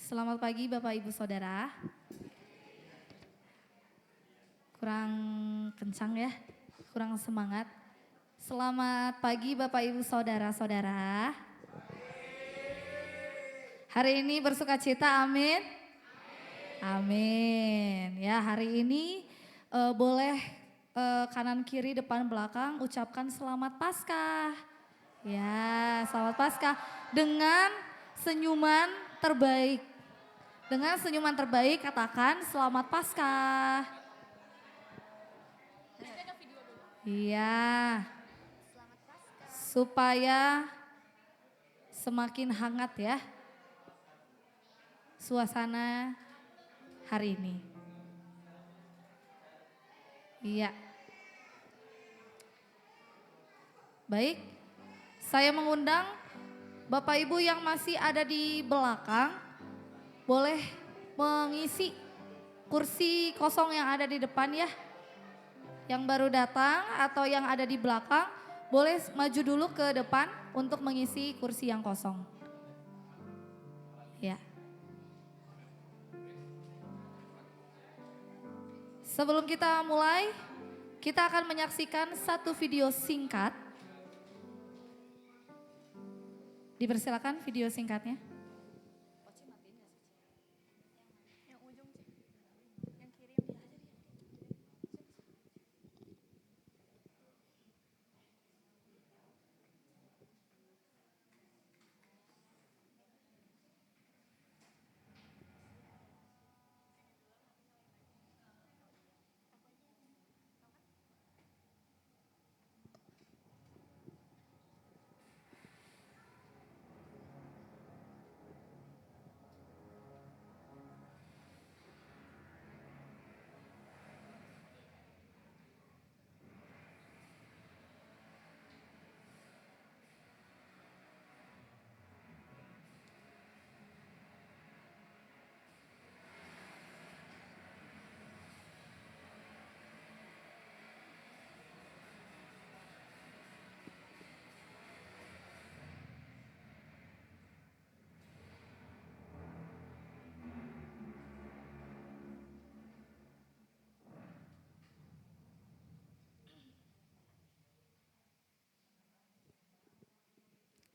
Selamat pagi Bapak Ibu Saudara. Kurang kencang ya, kurang semangat. Selamat pagi Bapak Ibu Saudara-saudara. Hari ini bersuka cita, amin. Amin. Ya, hari ini boleh kanan kiri depan belakang ucapkan selamat Paskah. Ya, selamat Paskah dengan senyuman terbaik. Dengan senyuman terbaik katakan selamat Paskah. Iya. Supaya semakin hangat ya suasana hari ini. Iya. Baik, saya mengundang Bapak Ibu yang masih ada di belakang boleh mengisi kursi kosong yang ada di depan ya. Yang baru datang atau yang ada di belakang boleh maju dulu ke depan untuk mengisi kursi yang kosong. Ya. Sebelum kita mulai, kita akan menyaksikan satu video singkat. Dipersilakan video singkatnya.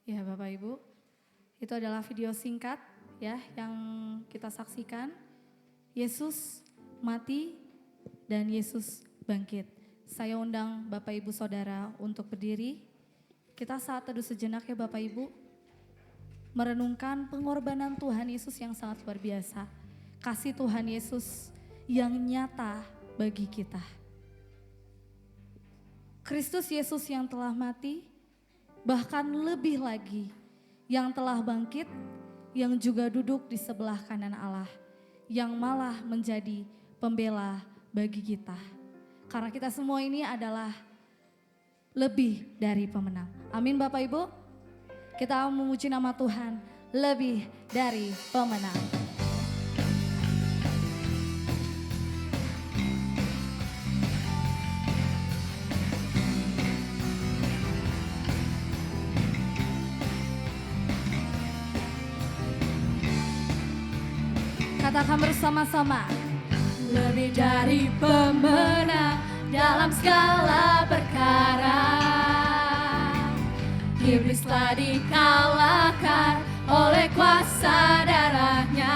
Ya Bapak Ibu, itu adalah video singkat ya yang kita saksikan. Yesus mati dan Yesus bangkit. Saya undang Bapak Ibu Saudara untuk berdiri. Kita saat teduh sejenak ya Bapak Ibu. Merenungkan pengorbanan Tuhan Yesus yang sangat luar biasa. Kasih Tuhan Yesus yang nyata bagi kita. Kristus Yesus yang telah mati, bahkan lebih lagi yang telah bangkit, yang juga duduk di sebelah kanan Allah, yang malah menjadi pembela bagi kita. Karena kita semua ini adalah lebih dari pemenang. Amin Bapak Ibu. Kita memuji nama Tuhan, lebih dari pemenang. Katakan bersama-sama. Lebih dari pemenang dalam segala perkara. Iblis telah dikalahkan oleh kuasa darahnya.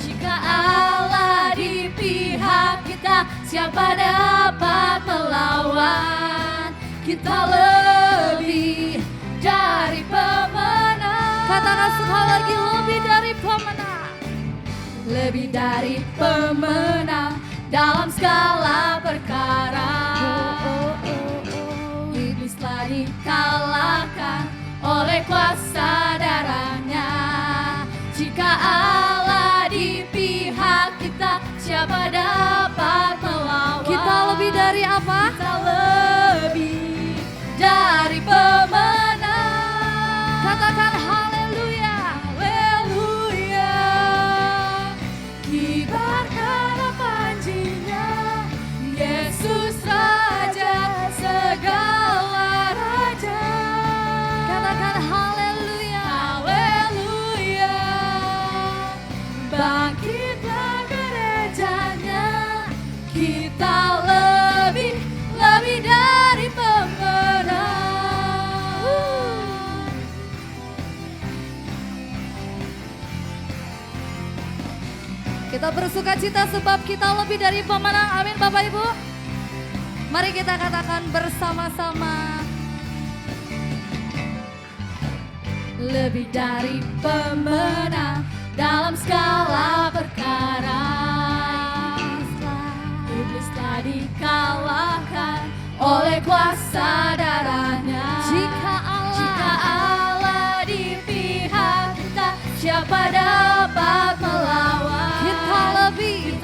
Jika Allah di pihak kita, siapa dapat melawan? Kita lebih dari pemenang. Katakan sekali lagi, lebih dari pemenang. Lebih dari pemenang dalam segala perkara. Iblis telah dikalahkan oleh kuasa darahnya. Jika Allah di pihak kita, siapa dapat melawan? Kita lebih dari apa? Kita lebih dari pemenang. Katakan haleluya. Haleluya. Kibarkan panjinya, Yesus Raja segala raja. Katakan haleluya. Haleluya. bangkitlah gerejanya, kita lebih dari pemenang. Kita bersuka cita sebab kita lebih dari pemenang. Amin Bapak Ibu. Mari kita katakan bersama-sama. Lebih dari pemenang dalam segala perkara. Iblis telah dikalahkan oleh kuasa darahnya. Jika Allah di pihak kita, siapa dapat melawan? Kita lebih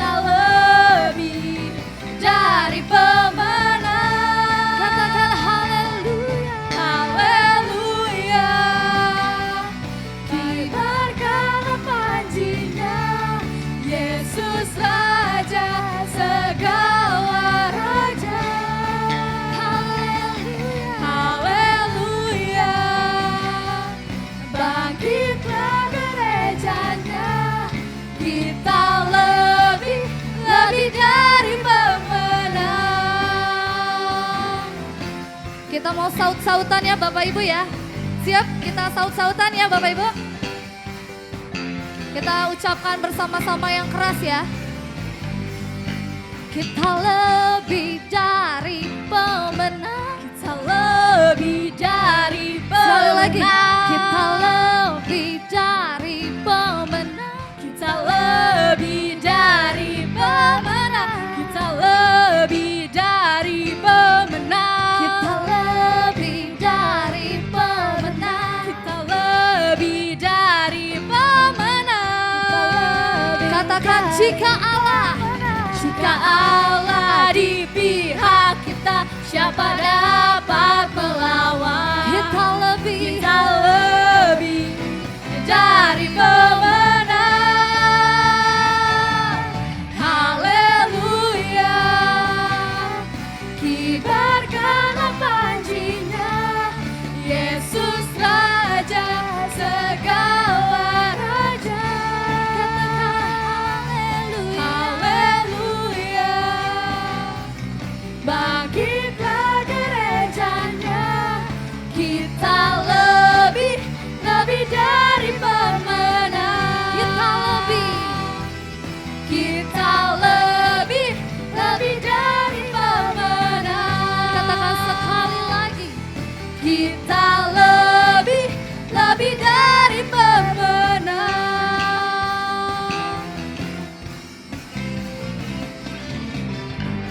dari pemenang. Katakan haleluya. Haleluya. Kibarkanlah panjinya, Yesus Raja segala raja. Haleluya. Bangkitlah gerejanya, kita lebih dari pemenang. Kita mau saut-sautan ya Bapak Ibu ya. Siap? Kita saut-sautan ya Bapak Ibu. Kita ucapkan bersama-sama yang keras ya. Kita lebih dari pemenang. Kita lebih dari Sekali lagi. pemenang. Kita lebih dari pemenang. Kita lebih dari pemenang. Kita lebih dari pemenang. Kita lebih dari pemenang. Kita lebih dari pemenang. Katakan jika Allah di pihak kita, siapa dapat melawan? Kita lebih dari pemenang. Haleluya. Kibarkanlah panjinya, Yesus Raja segala raja. Haleluya. Bangkitlah gerejanya, kita lebih dari pemenang. Kita lebih dari pemenang. Katakan sekali lagi. Kita lebih dari pemenang.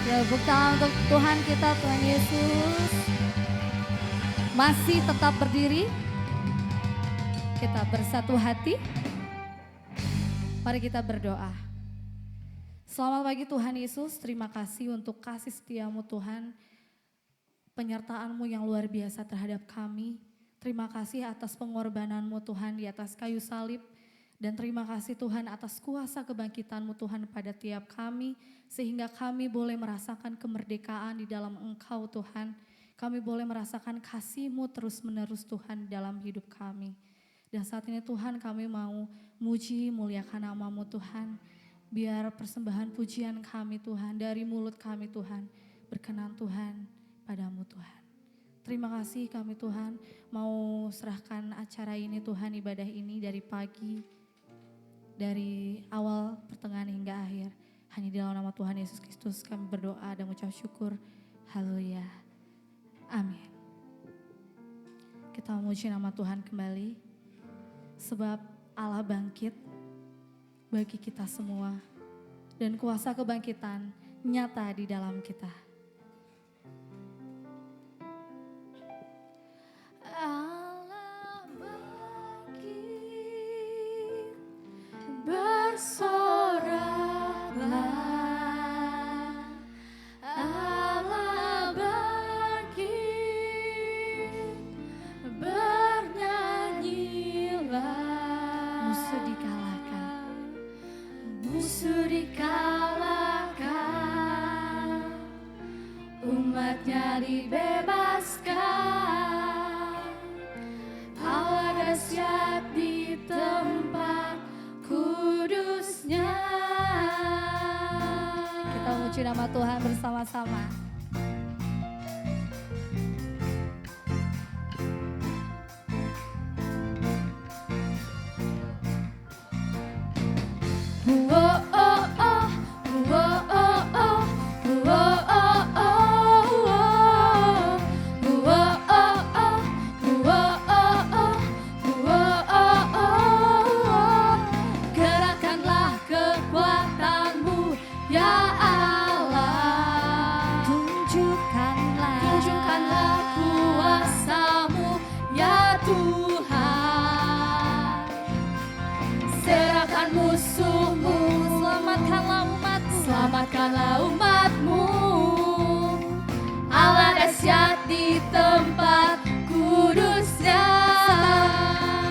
Tepuk tangan untuk Tuhan kita, Tuhan Yesus. Masih tetap berdiri. Kita bersatu hati. Mari kita berdoa. Selamat pagi Tuhan Yesus, terima kasih untuk kasih setiamu Tuhan. Penyertaan-Mu yang luar biasa terhadap kami. Terima kasih atas pengorbanan-Mu Tuhan di atas kayu salib. Dan terima kasih Tuhan atas kuasa kebangkitan-Mu Tuhan pada tiap kami. Sehingga kami boleh merasakan kemerdekaan di dalam Engkau Tuhan. Kami boleh merasakan kasih-Mu terus menerus Tuhan dalam hidup kami. Dan saat ini Tuhan kami mau muji muliakan nama-Mu Tuhan. Biar persembahan pujian kami Tuhan dari mulut kami Tuhan. Berkenan Tuhan padamu Tuhan. Terima kasih kami Tuhan mau serahkan acara ini Tuhan, ibadah ini dari pagi. Dari awal, pertengahan hingga akhir. Hanya di dalam nama Tuhan Yesus Kristus kami berdoa dan mengucap syukur. Haleluya. Amin. Kita memuji nama Tuhan kembali. Sebab Allah bangkit bagi kita semua. Dan kuasa kebangkitan nyata di dalam kita. Allah bangkit, bersoraklah. Allah bangkit, bernyanyilah. Musuh dikalahkan. Musuh dikalahkan, umatnya dibebaskan. Allah dahsyat di tempat kudusnya. memuji nama Tuhan bersama-sama. Gerakkanlah kekuatanmu, ya Allah. Tunjukkanlah kuasamu, ya Tuhan. Serahkan musuhmu, selamatkanlah umatmu. Allah dahsyat di tempat kudusnya.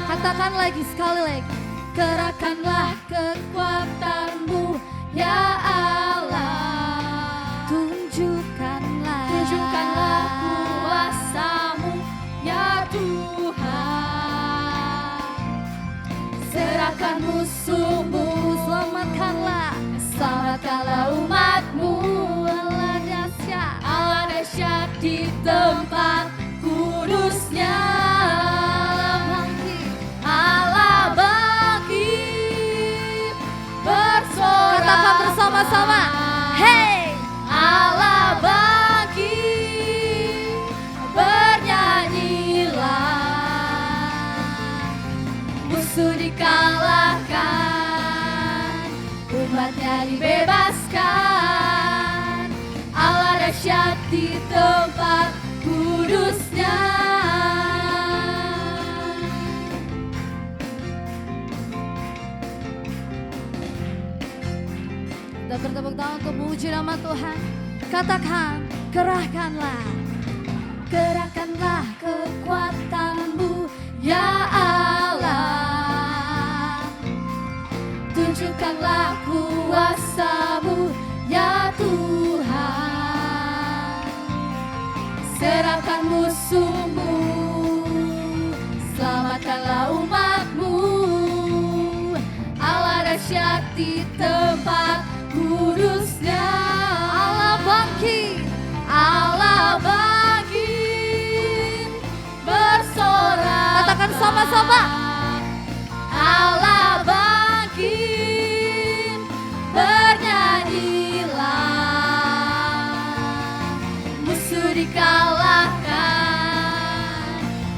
Katakan lagi, sekali lagi. Gerakkanlah kekuatanmu, ya Allah. Tunjukkanlah kuasamu, ya Tuhan. Serahkan musuhmu, selamatkanlah umatmu. Allah dahsyat di tempat kudusnya. Allah bangkit, bersorak. Katakan bersama-sama. Hey! Allah bangkit, bernyanyilah. Musuh dikalahkan, umatnya dibebaskan. Allah dahsyat di tempat kudusnya. Dan bertepuk tangan untuk memuji nama Tuhan. Katakan, kerahkanlah Kekuatanmu, ya Allah. Tunjukkanlah kuasamu, ya Tuhan. Serahkan musuhmu, selamatkanlah umatmu. Allah dahsyat di tempat kudusnya. Allah bangkit, bersorak. Katakan sama-sama. Allah bangkit, bernyanyilah. Musuh dikalahkan,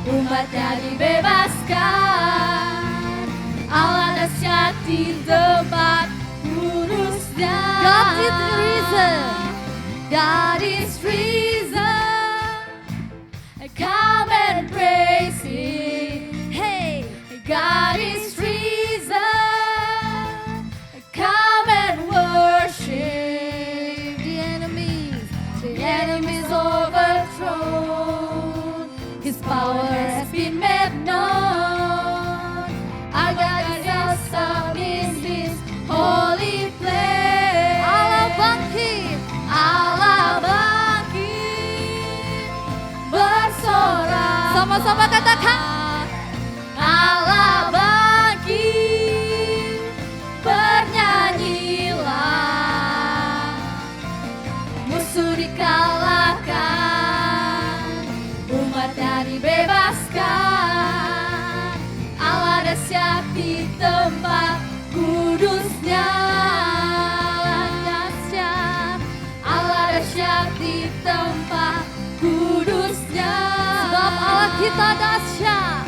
umatnya dibebaskan. Allah dahsyat di tempat kudusnya. God is risen. God is risen. Come and praise Him. Hey! God is risen. Come and worship. The enemies overthrown. His power has been made known. Our God is awesome in His holy place. Allah bangkit. Allah bangkit, bersorak. Sama-sama katakan. Allah bangkit, bernyanyilah. Musuh dikalahkan, umatnya dibebaskan. Allah dahsyat di tempat kudusnya. Allah dahsyat di tempat kudusnya. Sebab Allah kita dahsyat.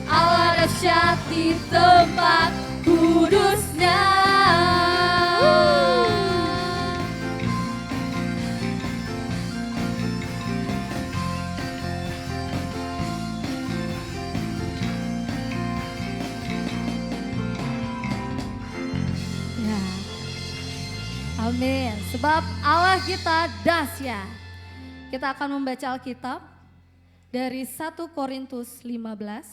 Allah dahsyat di tempat kudusnya. Ya. Amin. Sebab Allah kita dahsyat. Kita akan membaca Alkitab dari 1 Korintus 15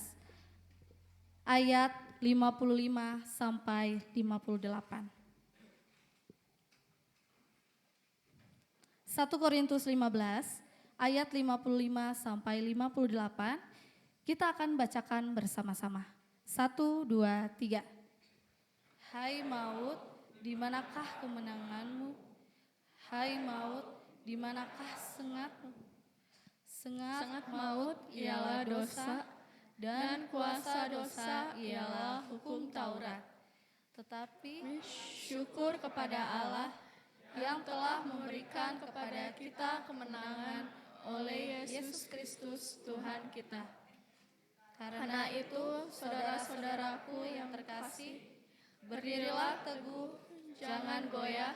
ayat 55 sampai 58. 1 Korintus 15 ayat 55 sampai 58. Kita akan bacakan bersama-sama. 1, 2, 3. Hai maut, di manakah kemenanganmu? Hai maut, di manakah sengatmu? Sengat maut ialah dosa, dan kuasa dosa ialah hukum Taurat. Tetapi syukur kepada Allah yang telah memberikan kepada kita kemenangan oleh Yesus Kristus Tuhan kita. Karena itu, saudara-saudaraku yang terkasih, berdirilah teguh, jangan goyah,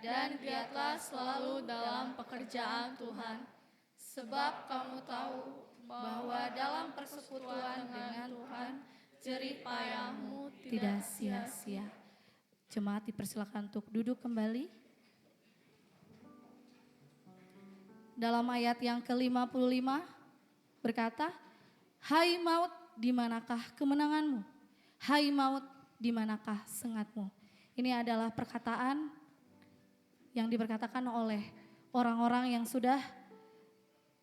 dan giatlah selalu dalam pekerjaan Tuhan. Sebab kamu tahu bahwa dalam persekutuan dengan Tuhan, jerih payahmu tidak sia-sia. Jemaat dipersilakan untuk duduk kembali. Dalam ayat yang ke-55 berkata, hai maut, di manakah kemenanganmu? Hai maut, di manakah sengatmu? Ini adalah perkataan yang diperkatakan oleh orang-orang yang sudah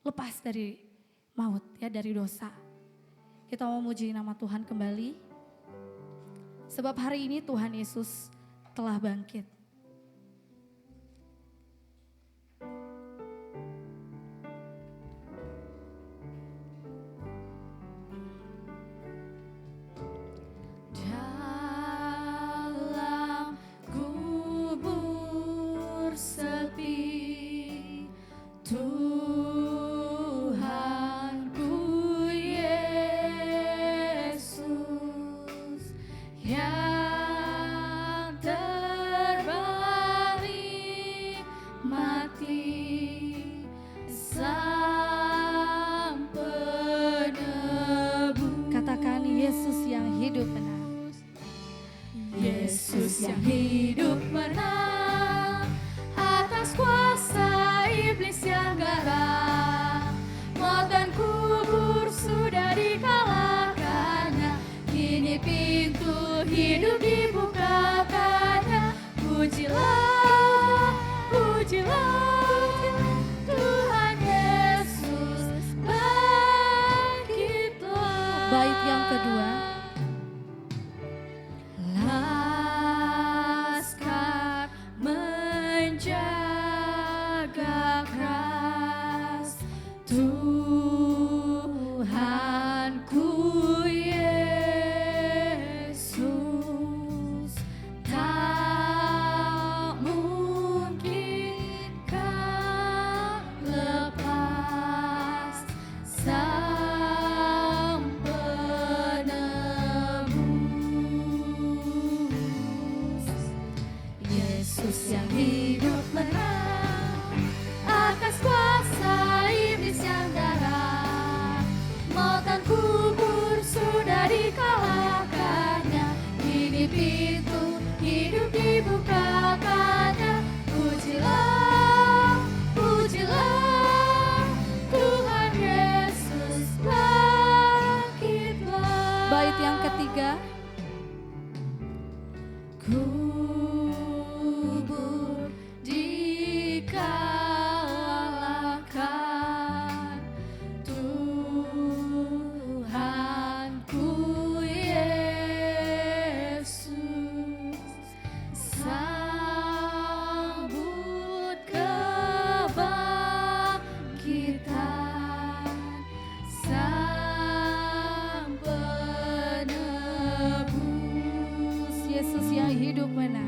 lepas dari maut, ya, dari dosa. Kita mau memuji nama Tuhan kembali. Sebab hari ini Tuhan Yesus telah bangkit. Dalam kubur sepi, Tuhanku Yesus yang terbalik mati sang penebus. Katakan Yesus yang hidup menang. Yesus yang hidup menang atas kuasa iblis yang garang. Maut dan kubur sudah dikalahkannya, kini pintu hidup dibukakannya. Pujilah, pujilah Tuhan Yesus, bangkitlah. Bait yang kedua. Laskar menjaga keras, Tuhanku Yesus, tak mungkin kau lepas sang penebus. Yesus yang hidup menang atas kuasa iblis yang garang. Maut dan kubur sudah dikalahkannya, kini pintu hidup dibukakannya. Pujilah, pujilah Tuhan Yesus, bangkitlah. Bait yang ketiga. Kubur dikalahkan, Tuhanku Yesus sambut kebangkitan sang penebus. Yesus yang hidup menang.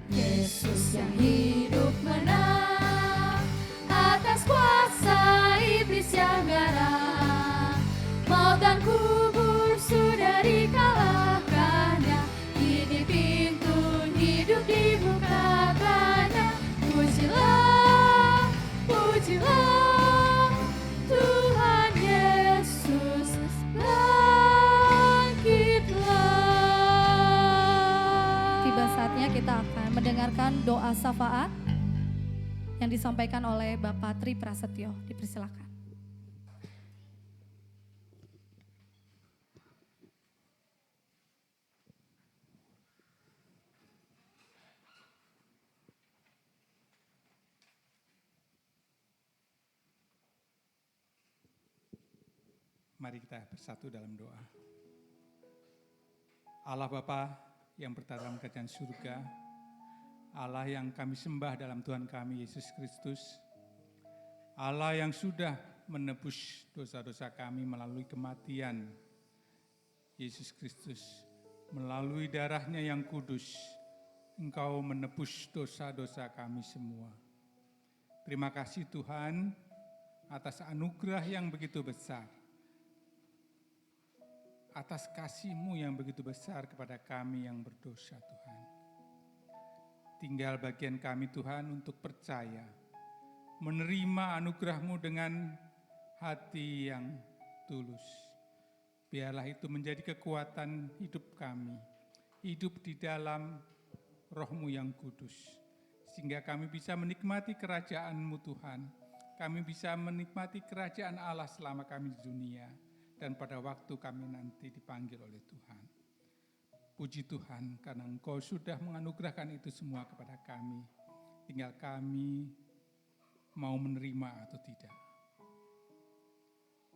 Yesus yang hidup menang atas kuasa iblis yang garang. Maut dan kubur sudah dikalahkannya, kini pintu hidup dibukakannya. Pujilah, pujilah Tuhan Yesus, bangkitlah. Tiba saatnya kita akan mendengarkan doa syafaat yang disampaikan oleh Bapak Tri Prasetyo. Dipersilakan. Mari kita bersatu dalam doa. Allah Bapa yang berada dalam kerajaan surga, Allah yang kami sembah dalam Tuhan kami Yesus Kristus, Allah yang sudah menebus dosa-dosa kami melalui kematian Yesus Kristus, melalui darahnya yang kudus, Engkau menebus dosa-dosa kami semua. Terima kasih Tuhan atas anugerah yang begitu besar, atas kasih-Mu yang begitu besar kepada kami yang berdosa Tuhan. Tinggal bagian kami Tuhan untuk percaya, menerima anugerah-Mu dengan hati yang tulus. Biarlah itu menjadi kekuatan hidup kami, hidup di dalam Roh-Mu yang kudus, sehingga kami bisa menikmati kerajaan-Mu Tuhan. Kami bisa menikmati kerajaan Allah selama kami di dunia, dan pada waktu kami nanti dipanggil oleh Tuhan. Puji Tuhan karena Engkau sudah menganugerahkan itu semua kepada kami. Tinggal kami mau menerima atau tidak.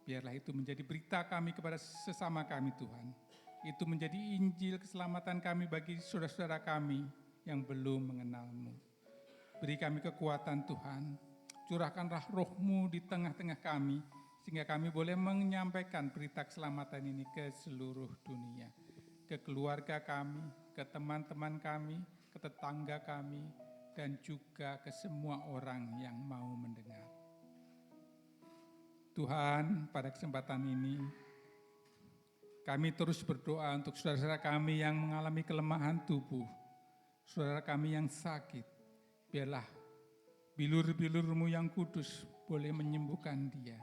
Biarlah itu menjadi berita kami kepada sesama kami Tuhan. Itu menjadi Injil keselamatan kami bagi saudara-saudara kami yang belum mengenal-Mu. Beri kami kekuatan Tuhan. Curahkanlah Roh-Mu di tengah-tengah kami, sehingga kami boleh menyampaikan berita keselamatan ini ke seluruh dunia. Ke keluarga kami, ke teman-teman kami, ke tetangga kami, dan juga ke semua orang yang mau mendengar. Tuhan, pada kesempatan ini, kami terus berdoa untuk saudara-saudara kami yang mengalami kelemahan tubuh, saudara kami yang sakit. Biarlah bilur-bilur-Mu yang kudus boleh menyembuhkan dia.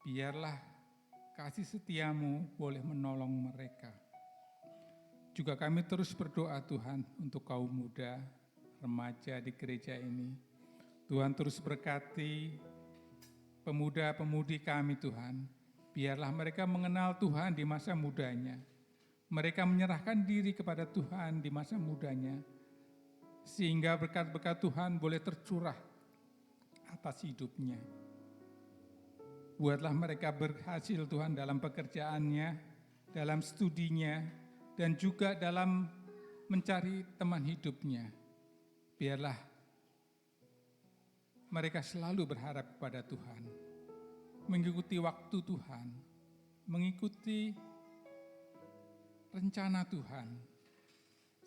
Biarlah kasih setia-Mu boleh menolong mereka. Juga kami terus berdoa Tuhan untuk kaum muda, remaja di gereja ini. Tuhan terus berkati pemuda-pemudi kami Tuhan. Biarlah mereka mengenal Tuhan di masa mudanya. Mereka menyerahkan diri kepada Tuhan di masa mudanya. Sehingga berkat-berkat Tuhan boleh tercurah atas hidupnya. Buatlah mereka berhasil Tuhan dalam pekerjaannya, dalam studinya, dan juga dalam mencari teman hidupnya. Biarlah mereka selalu berharap kepada Tuhan, mengikuti waktu Tuhan, mengikuti rencana Tuhan,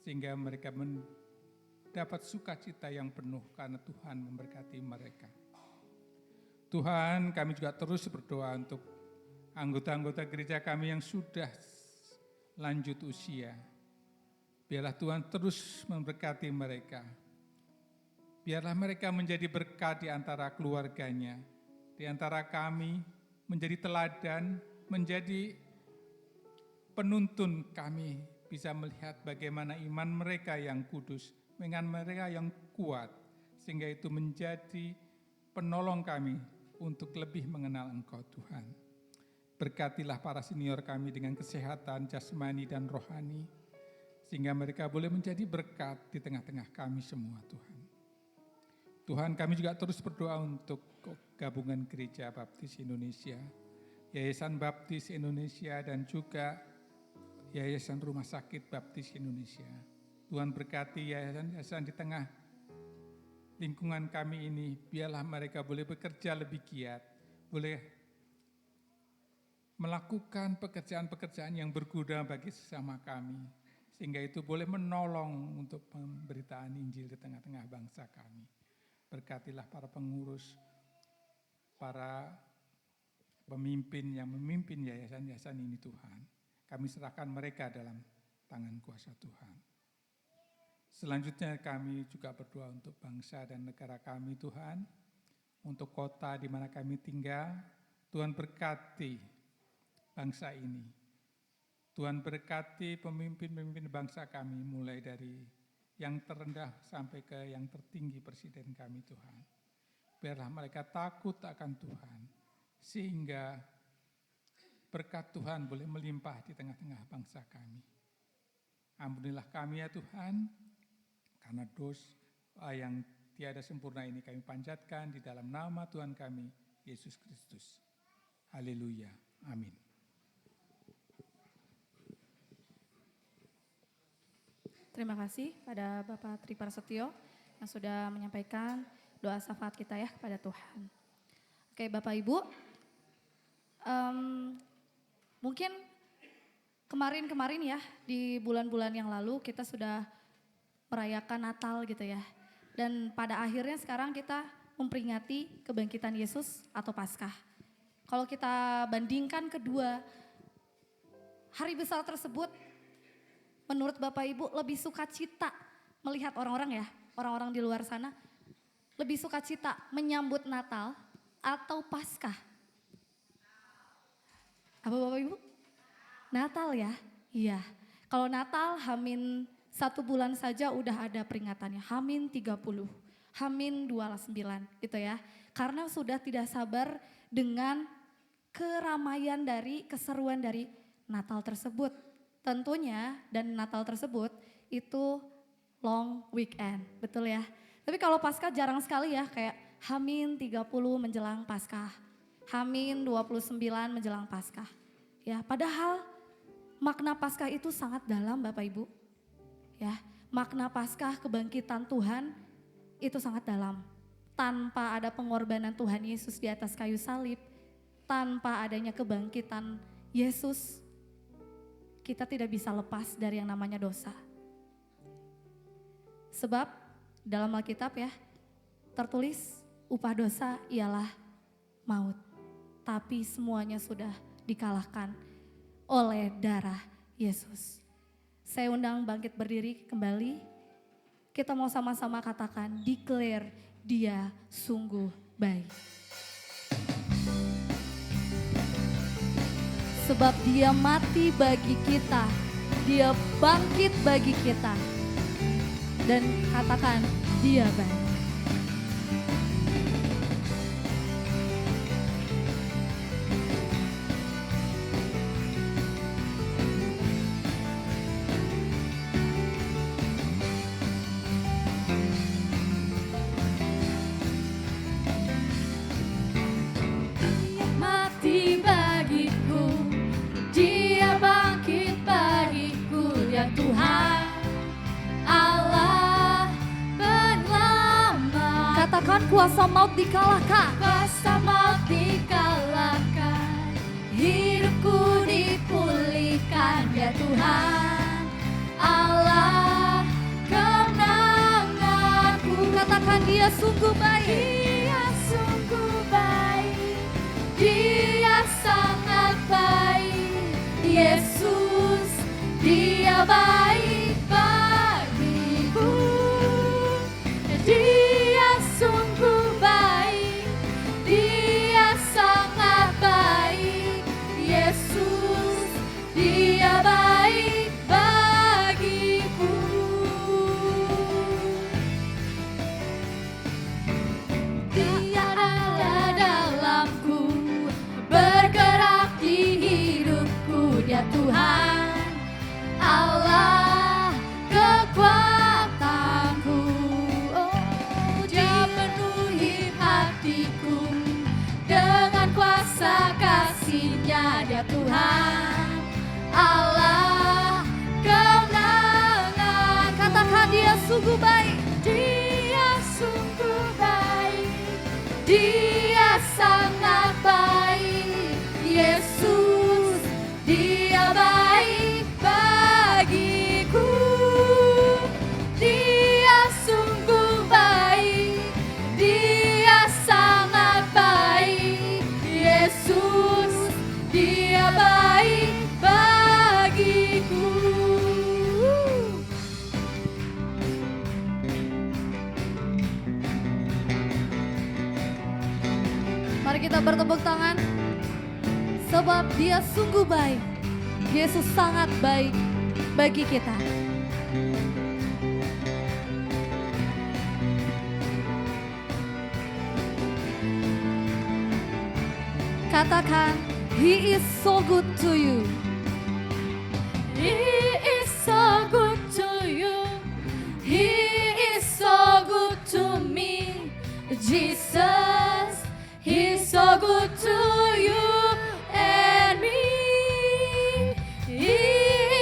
sehingga mereka mendapat sukacita yang penuh karena Tuhan memberkati mereka. Tuhan, kami juga terus berdoa untuk anggota-anggota gereja kami yang sudah lanjut usia. Biarlah Tuhan terus memberkati mereka. Biarlah mereka menjadi berkat di antara keluarganya, di antara kami, menjadi teladan, menjadi penuntun kami bisa melihat bagaimana iman mereka yang kudus, iman mereka yang kuat, sehingga itu menjadi penolong kami untuk lebih mengenal Engkau Tuhan. Berkatilah para senior kami dengan kesehatan jasmani dan rohani, sehingga mereka boleh menjadi berkat di tengah-tengah kami semua Tuhan. Tuhan, kami juga terus berdoa untuk gabungan Gereja Baptis Indonesia, Yayasan Baptis Indonesia, dan juga Yayasan Rumah Sakit Baptis Indonesia. Tuhan berkati yayasan-yayasan di tengah lingkungan kami ini, biarlah mereka boleh bekerja lebih giat, boleh melakukan pekerjaan-pekerjaan yang berguna bagi sesama kami, sehingga itu boleh menolong untuk pemberitaan Injil di tengah-tengah bangsa kami. Berkatilah para pengurus, para pemimpin yang memimpin yayasan-yayasan ini Tuhan. Kami serahkan mereka dalam tangan kuasa Tuhan. Selanjutnya kami juga berdoa untuk bangsa dan negara kami Tuhan, untuk kota di mana kami tinggal. Tuhan berkati bangsa ini. Tuhan berkati pemimpin-pemimpin bangsa kami, mulai dari yang terendah sampai ke yang tertinggi, presiden kami Tuhan. Biarlah mereka takut akan Tuhan, sehingga berkat Tuhan boleh melimpah di tengah-tengah bangsa kami. Ampunilah kami ya Tuhan, karena dosa yang tiada sempurna ini kami panjatkan di dalam nama Tuhan kami, Yesus Kristus. Haleluya. Amin. Terima kasih pada Bapak Tri Prasetyo yang sudah menyampaikan doa syafaat kita ya kepada Tuhan. Oke Bapak Ibu, mungkin kemarin ya di bulan-bulan yang lalu kita sudah merayakan Natal gitu ya. Dan pada akhirnya sekarang kita memperingati kebangkitan Yesus atau Paskah. Kalau kita bandingkan kedua hari besar tersebut, menurut Bapak Ibu lebih sukacita melihat orang-orang di luar sana, lebih sukacita menyambut Natal atau Paskah? Apa Bapak Ibu? Natal ya? Iya. Kalau Natal Hamin 1 bulan saja udah ada peringatannya, Hamin 30, Hamin 29 gitu ya. Karena sudah tidak sabar dengan keramaian dari, keseruan dari Natal tersebut. Tentunya dan Natal tersebut itu long weekend, betul ya. Tapi kalau Paskah jarang sekali ya, kayak Hamin 30 menjelang Paskah, Hamin 29 menjelang Paskah. Ya, padahal makna Paskah itu sangat dalam Bapak Ibu. Ya, makna Paskah kebangkitan Tuhan itu sangat dalam. Tanpa ada pengorbanan Tuhan Yesus di atas kayu salib, tanpa adanya kebangkitan Yesus, kita tidak bisa lepas dari yang namanya dosa. Sebab dalam Alkitab ya, tertulis upah dosa ialah maut. Tapi semuanya sudah dikalahkan oleh darah Yesus. Saya undang bangkit berdiri kembali. Kita mau sama-sama katakan, declare dia sungguh baik. Sebab dia mati bagi kita, dia bangkit bagi kita. Dan katakan, dia baik. Mati bagiku, dia bangkit bagiku, dia Tuhan Allah penyelamat. Katakan kuasa maut dikalahkan. Kuasa maut dikalahkan, hidupku dipulihkan, dia Tuhan Allah kemenanganku. Katakan dia sungguh baik. Dia sungguh baik, dia sangat baik, Yesus dia baik bagiku. Dia sungguh baik, dia sangat baik, Yesus dia baik bagiku. Dia ada dalamku, bergerak di hidupku, dia Tuhan Allah kekuatanku. Oh, dia penuhi hatiku dengan kuasa kasih-Nya, dia Tuhan Allah kemenangan. Katakan dia sungguh baik. Dia sungguh baik, dia sangat baik, Yesus dia baik bagiku. Dia sungguh baik, dia sangat baik, Yesus dia baik bagiku. Mari kita bertepuk tangan. Sebab dia sungguh baik. Yesus sangat baik bagi kita. Katakan, He is so good to you. He is so good to you. He is so good to me. Jesus, He's so good to you and me. He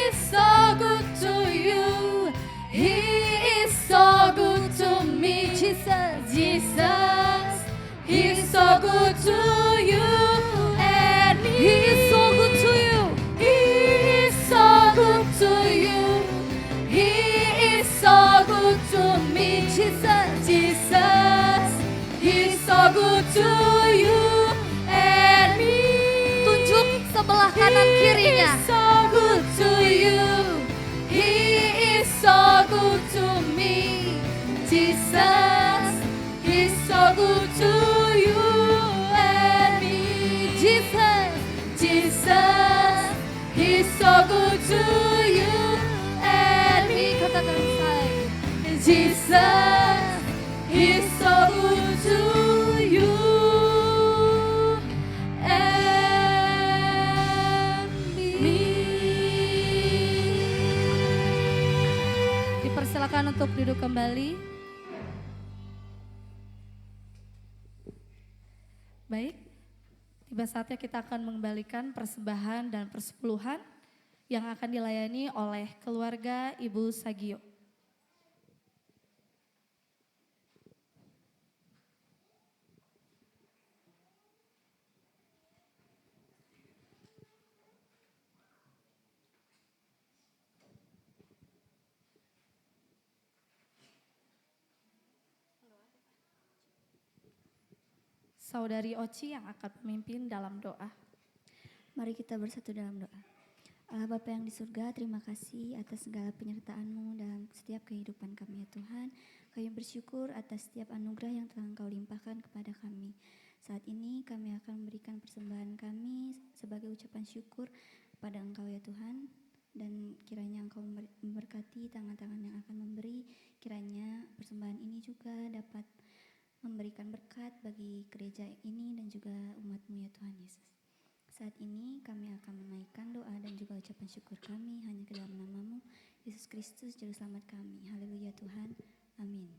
is so good to you. so good to you and me. He is so good to you. He is so good to you. He is so good to me. Jesus, Jesus, He's so good to you and me. tunjuk sebelah kanan kirinya. He is so good to you. He is so good to me. Jesus, He's so good to you and me. Jesus, Jesus, He's so good to you and me. katakan saya. Jesus, He's so good to you and me. Dipersilakan untuk duduk kembali. Baik, tiba saatnya kita akan mengembalikan persembahan dan persepuluhan yang akan dilayani oleh keluarga Ibu Sagio. Saudari Oci yang akan memimpin dalam doa. Mari kita bersatu dalam doa. Allah Bapa yang di surga, terima kasih atas segala penyertaan-Mu dalam setiap kehidupan kami ya Tuhan. Kami bersyukur atas setiap anugerah yang telah Engkau limpahkan kepada kami. Saat ini kami akan memberikan persembahan kami sebagai ucapan syukur pada Engkau ya Tuhan. Dan kiranya Engkau memberkati tangan-tangan yang akan memberi. Kiranya persembahan ini juga dapat memberikan berkat bagi gereja ini dan juga umat-Mu ya Tuhan Yesus. Saat ini kami akan menaikkan doa dan juga ucapan syukur kami hanya ke dalam nama-Mu, Yesus Kristus Juru Selamat kami. Haleluya Tuhan, amin.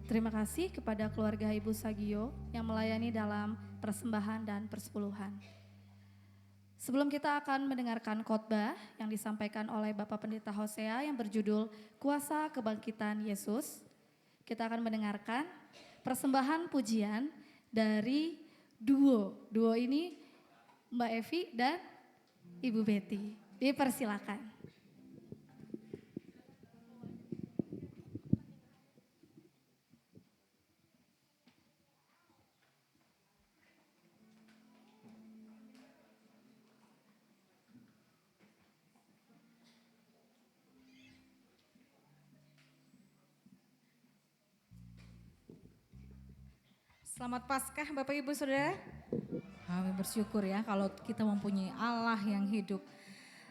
Terima kasih kepada keluarga Ibu Sagio yang melayani dalam persembahan dan persepuluhan. Sebelum kita akan mendengarkan khotbah yang disampaikan oleh Bapak Pendeta Hosea yang berjudul Kuasa Kebangkitan Yesus, kita akan mendengarkan persembahan pujian dari duo. Duo ini Mbak Evi dan Ibu Betty. Dipersilakan. Selamat Paskah Bapak Ibu Saudara. Kami bersyukur ya kalau kita mempunyai Allah yang hidup.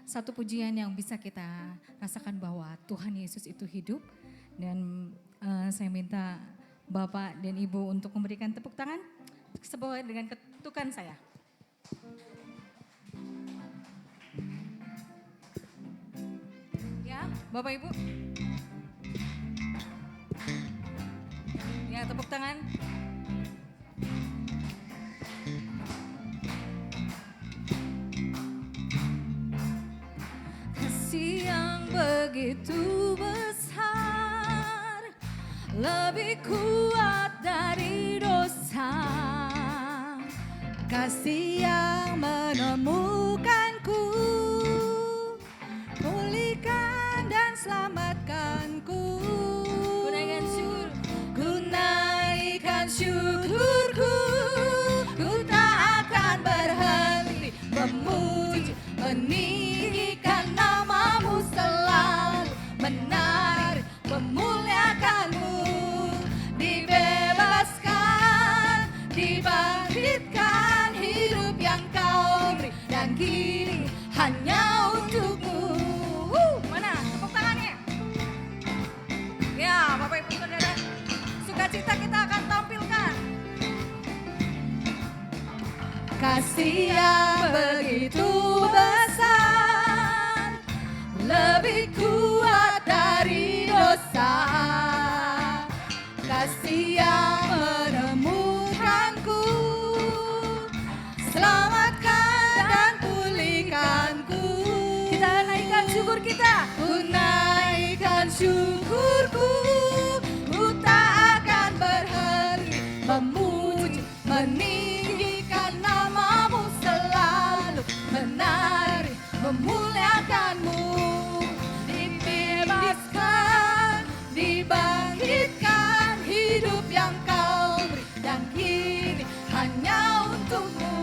Satu pujian yang bisa kita rasakan bahwa Tuhan Yesus itu hidup. Dan saya minta Bapak dan Ibu untuk memberikan tepuk tangan sesuai dengan ketukan saya. Ya Bapak Ibu. Ya tepuk tangan. Kasih yang begitu besar, lebih kuat dari dosa. Kasih yang menemukanku, pulihkan dan selamatkanku. Gunaikan syukurku, ku tak akan berhenti memuji, meninggikan namamu selalu, menari, memuliakanmu, dibebaskan, dibangkitkan, hidup yang kau beri, dan kini hanya untukmu. Mana tepuk tangannya? Ya Bapak Ibu Saudara, sukacita kita akan tampilkan. Kasih yang begitu besar, lebih kuat dari dosa. Kasih yang menemukanku, selamatkan dan pulihkanku. Kita naikkan syukur kita. Ku naikkan syukurku, ku tak akan berhenti memuji, meninggikan namamu selalu, menari, memuliakanmu, dibebaskan, dibangkitkan, hidup yang kau beri, dan kini hanya untukmu.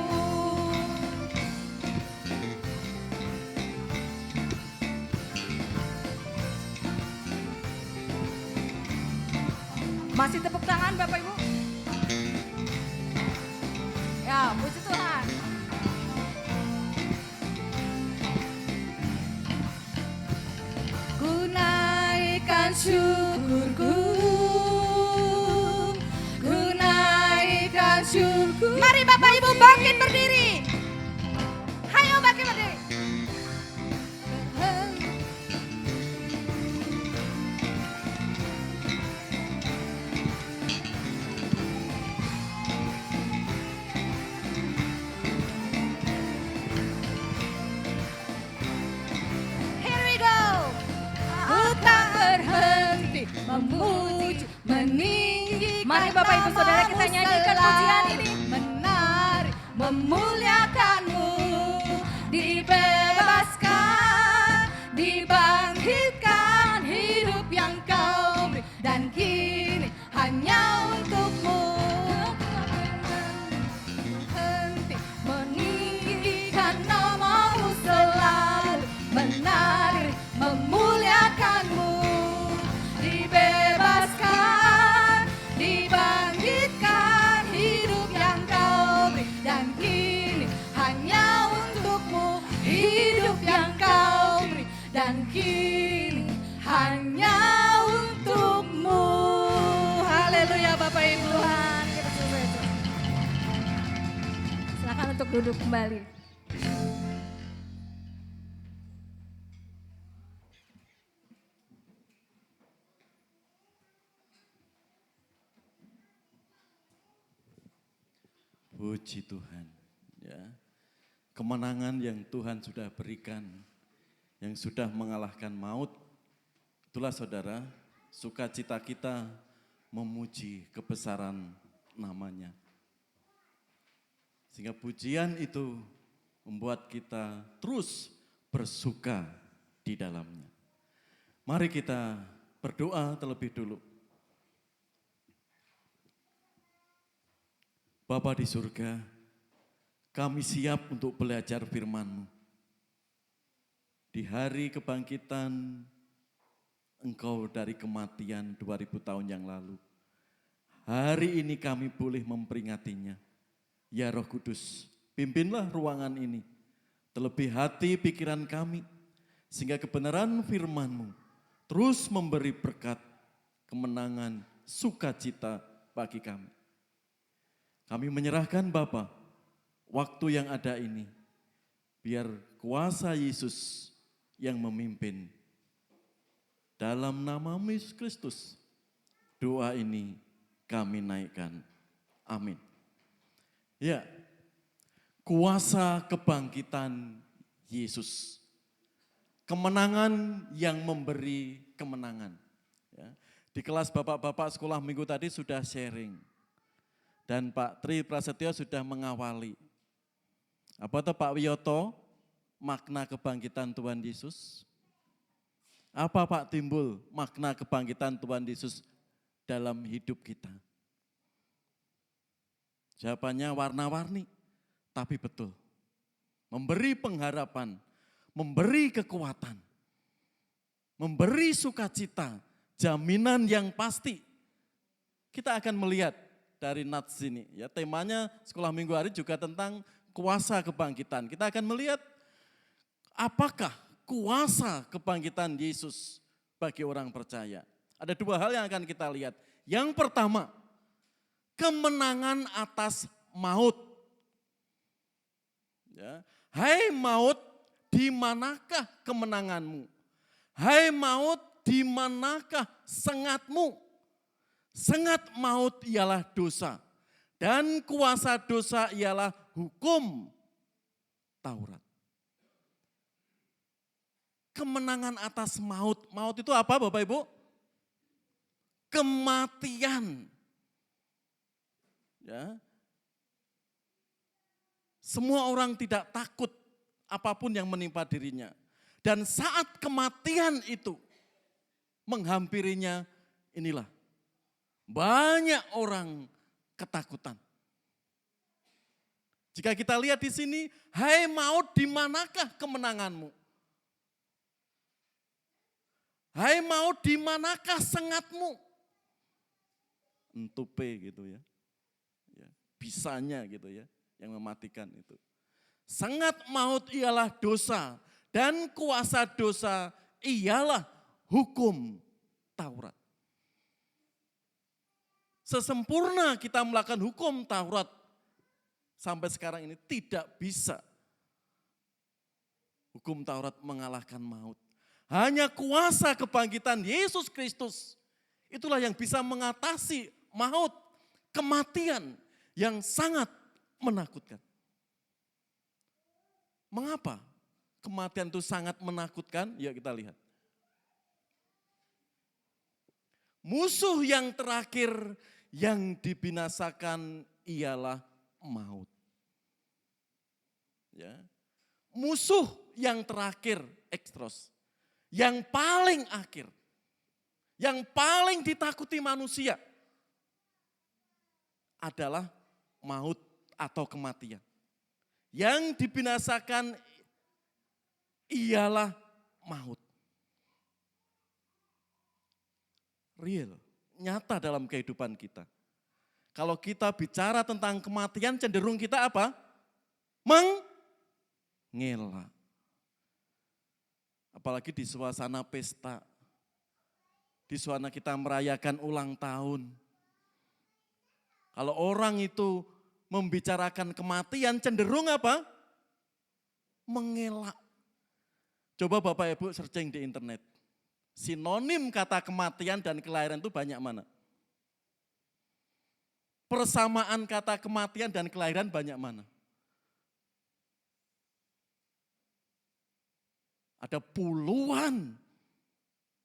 Masih tepuk tangan Bapak Ibu? Ya, puji Tuhan. Ku naikkan syukurku, ku naikkan syukur. Mari Bapak Ibu bangkit berdiri. Hayo bangkit berdiri. Memuji, meninggikan. Mari Bapak Ibu Saudara kita nyanyikan pujian ini. Menari, memuliakanmu, dibebaskan, dibangkitkan, hidup yang kau beri, dan kini hanya untukmu. Henti, meninggikan namamu selalu, menari, memuliakanmu, dibebaskan, dibangkitkan, hidup yang kau beri, dan kini hanya untukmu, hidup yang kau beri, dan kini hanya untukmu. Haleluya Bapak Ibu Tuhan. Silakan untuk duduk kembali. Puji Tuhan, ya. Kemenangan yang Tuhan sudah berikan, yang sudah mengalahkan maut, itulah saudara, sukacita kita memuji kebesaran namanya. Sehingga pujian itu membuat kita terus bersuka di dalamnya. Mari kita berdoa terlebih dulu. Bapa di surga, kami siap untuk belajar firman-Mu. Di hari kebangkitan Engkau dari kematian 2000 tahun yang lalu, hari ini kami boleh memperingatinya. Ya Roh Kudus, pimpinlah ruangan ini, terlebih hati pikiran kami, sehingga kebenaran firman-Mu terus memberi berkat, kemenangan, sukacita bagi kami. Kami menyerahkan Bapa, waktu yang ada ini, biar kuasa Yesus yang memimpin. Dalam nama Yesus Kristus, doa ini kami naikkan. Amin. Ya, kuasa kebangkitan Yesus. Kemenangan yang memberi kemenangan. Ya. Di kelas bapak-bapak sekolah minggu tadi sudah sharing. Dan Pak Tri Prasetyo sudah mengawali. Apa itu Pak Wiyoto? Makna kebangkitan Tuhan Yesus. Apa Pak Timbul? Makna kebangkitan Tuhan Yesus dalam hidup kita. Jawabannya warna-warni, tapi betul. Memberi pengharapan, memberi kekuatan, memberi sukacita, jaminan yang pasti. Kita akan melihat dari nats ini, ya temanya sekolah minggu hari juga tentang kuasa kebangkitan. Kita akan melihat apakah kuasa kebangkitan Yesus bagi orang percaya. Ada dua hal yang akan kita lihat. Yang pertama, kemenangan atas maut. Ya. Hai maut, di manakah kemenanganmu? Hai maut, di manakah sengatmu? Sengat maut ialah dosa, dan kuasa dosa ialah hukum Taurat. Kemenangan atas maut. Maut itu apa Bapak Ibu? Kematian. Ya. Semua orang tidak takut apapun yang menimpa dirinya. Dan saat kematian itu menghampirinya, inilah banyak orang ketakutan. Jika kita lihat di sini, hai maut, di manakah kemenanganmu? Hai maut, di manakah sengatmu? Entupe gitu ya. Bisanya gitu ya, yang mematikan itu. Sengat maut ialah dosa, dan kuasa dosa ialah hukum Taurat. Sesempurna kita melakukan hukum Taurat, sampai sekarang ini tidak bisa hukum Taurat mengalahkan maut. Hanya kuasa kebangkitan Yesus Kristus, itulah yang bisa mengatasi maut, kematian, yang sangat menakutkan. Mengapa kematian itu sangat menakutkan? Ya kita lihat. Musuh yang terakhir yang dibinasakan ialah maut. Ya. Musuh yang terakhir, ekstros, yang paling akhir, yang paling ditakuti manusia adalah maut atau kematian. Yang dibinasakan ialah maut. Real, nyata dalam kehidupan kita. Kalau kita bicara tentang kematian, cenderung kita apa? Mengelak. Apalagi di suasana pesta, di suasana kita merayakan ulang tahun. Kalau orang itu membicarakan kematian, cenderung apa? Mengelak. Coba Bapak Ibu searching di internet. Sinonim kata kematian dan kelahiran itu banyak mana? Persamaan kata kematian dan kelahiran banyak mana? Ada puluhan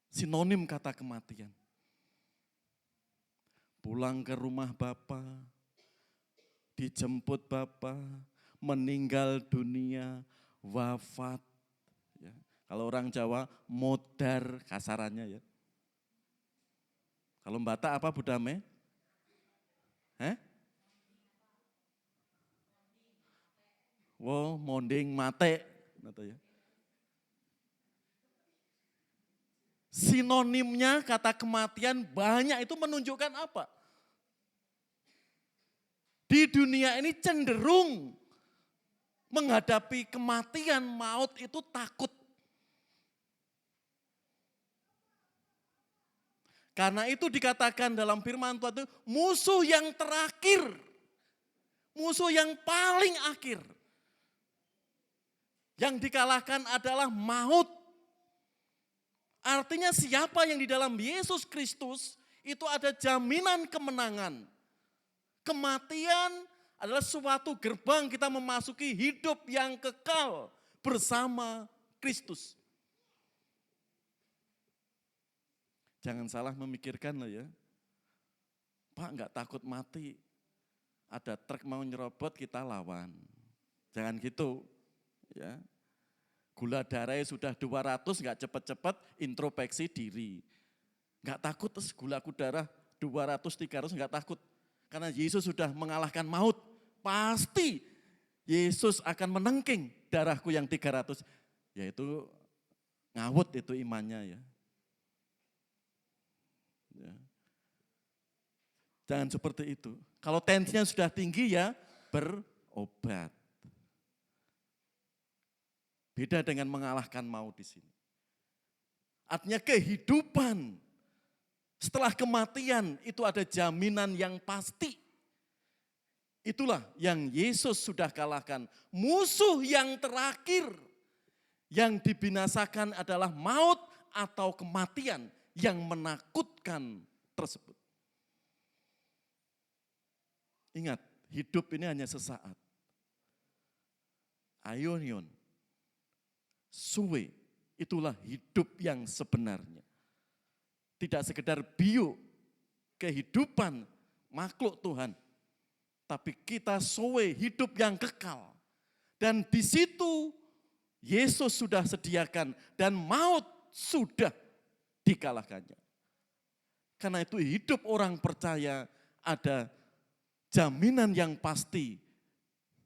sinonim kata kematian. Pulang ke rumah Bapa, dijemput Bapa, meninggal dunia, wafat. Ya. Kalau orang Jawa, modar kasarannya ya. Kalau Batak apa Budame? Wow, monding mate. Ya. Sinonimnya kata kematian banyak, itu menunjukkan apa? di dunia ini cenderung menghadapi kematian, maut itu takut. Karena itu dikatakan dalam firman Tuhan itu musuh yang terakhir, musuh yang paling akhir. Yang dikalahkan adalah maut. Artinya siapa yang di dalam Yesus Kristus itu ada jaminan kemenangan. Kematian adalah suatu gerbang kita memasuki hidup yang kekal bersama Kristus. Jangan salah memikirkan loh ya. Pak enggak takut mati. Ada truk mau nyerobot kita lawan. Jangan gitu. Ya. Gula darahnya sudah 200 enggak cepat-cepat introspeksi diri. Enggak takut terus gulaku darah 200, 300 enggak takut. Karena Yesus sudah mengalahkan maut. Pasti Yesus akan menengking darahku yang 300. Yaitu ngawut itu imannya ya. Ya. Jangan seperti itu. Kalau tensinya sudah tinggi ya berobat. Beda dengan mengalahkan maut di sini. Artinya kehidupan setelah kematian itu ada jaminan yang pasti. Itulah yang Yesus sudah kalahkan. Musuh yang terakhir yang dibinasakan adalah maut atau kematian yang menakutkan tersebut. Ingat, hidup ini hanya sesaat. Aionion. Suwe, itulah hidup yang sebenarnya. Tidak sekedar bio, kehidupan makhluk Tuhan. Tapi kita suwe, hidup yang kekal. Dan di situ Yesus sudah sediakan dan maut sudah dikalahkannya. Karena itu hidup orang percaya ada jaminan yang pasti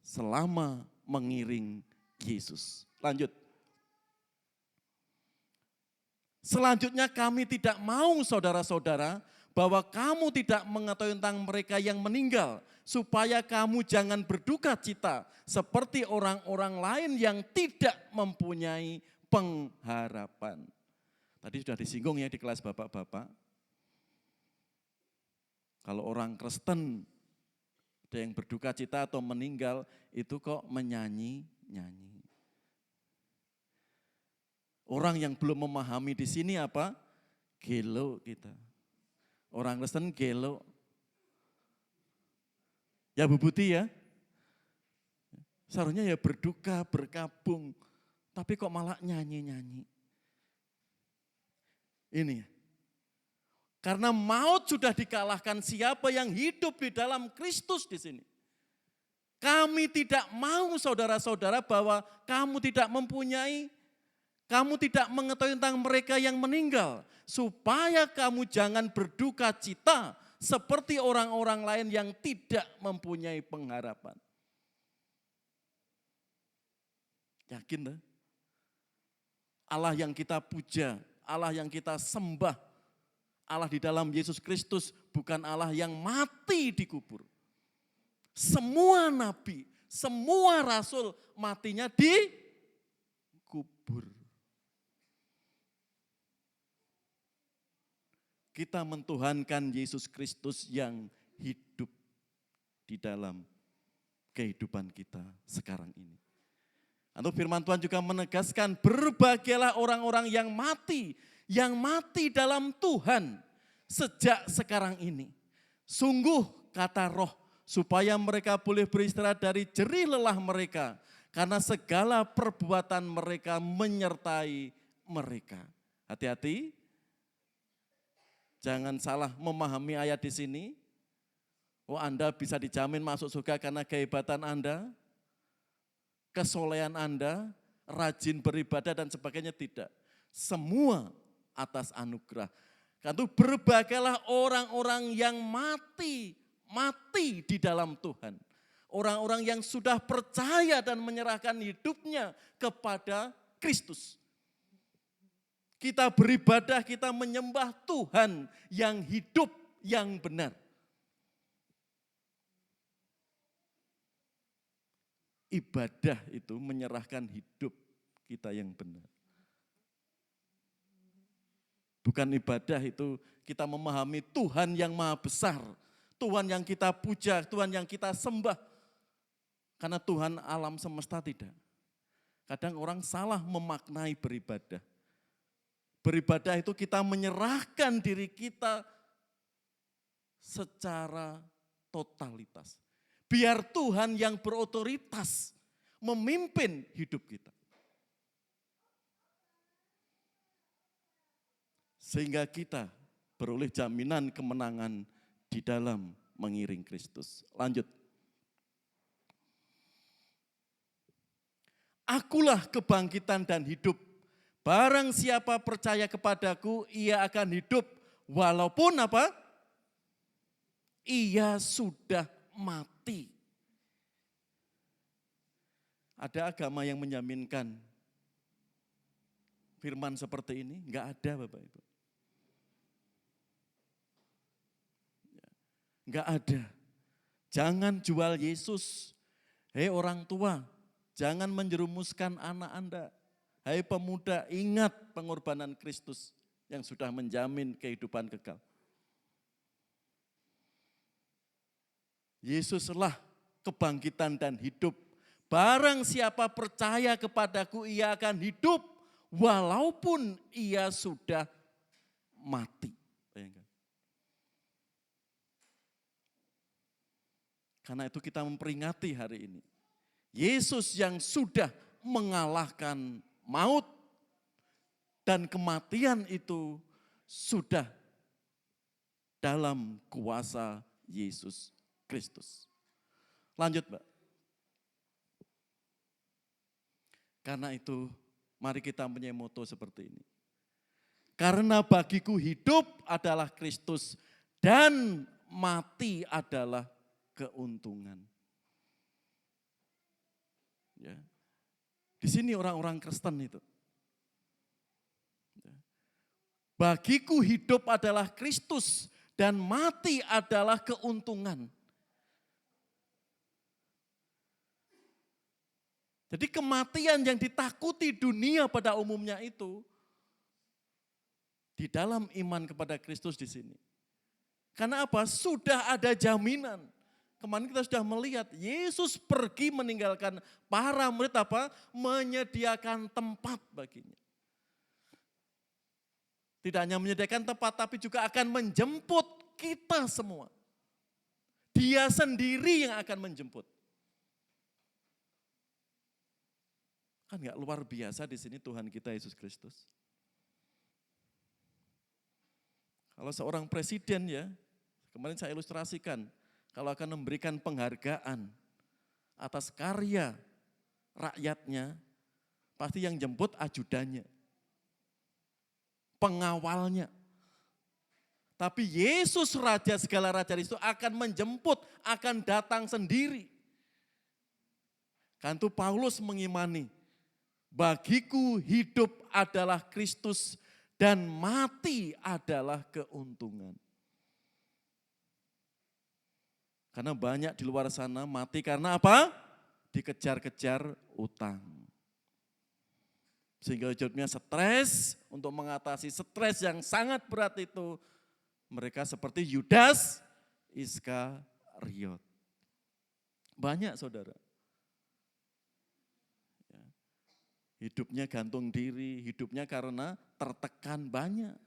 selama mengiring Yesus. Lanjut. Selanjutnya kami tidak mau saudara-saudara bahwa kamu tidak mengetahui tentang mereka yang meninggal. Supaya kamu jangan berduka cita seperti orang-orang lain yang tidak mempunyai pengharapan. Tadi sudah disinggung ya di kelas bapak-bapak. Kalau orang Kristen ada yang berduka cita atau meninggal itu kok menyanyi-nyanyi. Orang yang belum memahami di sini apa? Gelo kita. Orang Kristen gelo. Ya Bu Buti ya. Seharusnya ya berduka, berkabung. Tapi kok malah nyanyi-nyanyi. Ini ya. Karena maut sudah dikalahkan, siapa yang hidup di dalam Kristus di sini. Kami tidak mau saudara-saudara bahwa kamu tidak mempunyai, kamu tidak mengetahui tentang mereka yang meninggal. Supaya kamu jangan berduka cita seperti orang-orang lain yang tidak mempunyai pengharapan. Yakin dah? Allah yang kita puja, Allah yang kita sembah, Allah di dalam Yesus Kristus bukan Allah yang mati dikubur. Semua nabi, semua rasul matinya dikubur. Kita mentuhankan Yesus Kristus yang hidup di dalam kehidupan kita sekarang ini. Atau firman Tuhan juga menegaskan berbahagialah orang-orang yang mati dalam Tuhan sejak sekarang ini. Sungguh kata Roh supaya mereka boleh beristirahat dari jerih lelah mereka karena segala perbuatan mereka menyertai mereka. Hati-hati. Jangan salah memahami ayat di sini. Oh, Anda bisa dijamin masuk surga karena kehebatan Anda, kesolehan Anda, rajin beribadah dan sebagainya, tidak. Semua atas anugerah. Karena itu berbahagialah orang-orang yang mati di dalam Tuhan. Orang-orang yang sudah percaya dan menyerahkan hidupnya kepada Kristus. Kita beribadah, kita menyembah Tuhan yang hidup, yang benar. ibadah itu menyerahkan hidup kita yang benar. Bukan ibadah itu kita memahami Tuhan yang maha besar, Tuhan yang kita puja, Tuhan yang kita sembah. Karena Tuhan alam semesta tidak. Kadang orang salah memaknai beribadah. Beribadah itu kita menyerahkan diri kita secara totalitas. Biar Tuhan yang berotoritas memimpin hidup kita. Sehingga kita beroleh jaminan kemenangan di dalam mengiring Kristus. Lanjut. Akulah kebangkitan dan hidup. Barang siapa percaya kepadaku, ia akan hidup. Walaupun apa? Ia sudah mati. Ada agama yang menjaminkan firman seperti ini? Enggak ada, Bapak Ibu. Enggak ada. Jangan jual Yesus. Hei orang tua, jangan menjerumuskan anak Anda. Hai pemuda, ingat pengorbanan Kristus yang sudah menjamin kehidupan kekal. Yesuslah kebangkitan dan hidup. Barang siapa percaya kepadaku, ia akan hidup walaupun ia sudah mati. Bayangkan. Karena itu kita memperingati hari ini. Yesus yang sudah mengalahkan maut dan kematian itu sudah dalam kuasa Yesus Kristus. Lanjut, Mbak. Karena itu mari kita punya moto seperti ini. Karena bagiku hidup adalah Kristus dan mati adalah keuntungan. Ya. Di sini orang-orang Kristen itu. Bagiku hidup adalah Kristus dan mati adalah keuntungan. Jadi kematian yang ditakuti dunia pada umumnya itu di dalam iman kepada Kristus di sini. Karena apa? Sudah ada jaminan. Kemarin kita sudah melihat Yesus pergi meninggalkan para murid apa? Menyediakan tempat baginya. Tidak hanya menyediakan tempat tapi juga akan menjemput kita semua. Dia sendiri yang akan menjemput. Kan enggak luar biasa di sini Tuhan kita Yesus Kristus. Kalau seorang presiden ya, kemarin saya ilustrasikan, kalau akan memberikan penghargaan atas karya rakyatnya, pasti yang jemput ajudannya, pengawalnya. Tapi Yesus Raja segala raja itu akan menjemput, akan datang sendiri. Kan itu Paulus mengimani, bagiku hidup adalah Kristus dan mati adalah keuntungan. Karena banyak di luar sana mati karena apa? Dikejar-kejar utang. Sehingga hidupnya stres, untuk mengatasi stres yang sangat berat itu, mereka seperti Yudas Iskariot. Banyak saudara. Hidupnya gantung diri, hidupnya karena tertekan banyak.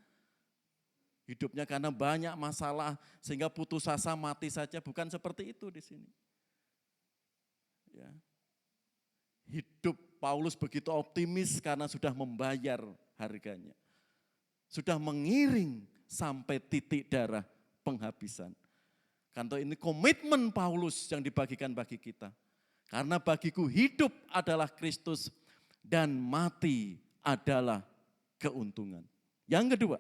Hidupnya karena banyak masalah sehingga putus asa mati saja, bukan seperti itu di sini. Ya. Hidup Paulus begitu optimis karena sudah membayar harganya. Sudah mengiring sampai titik darah penghabisan. Kanto ini komitmen Paulus yang dibagikan bagi kita. Karena bagiku hidup adalah Kristus dan mati adalah keuntungan. Yang kedua,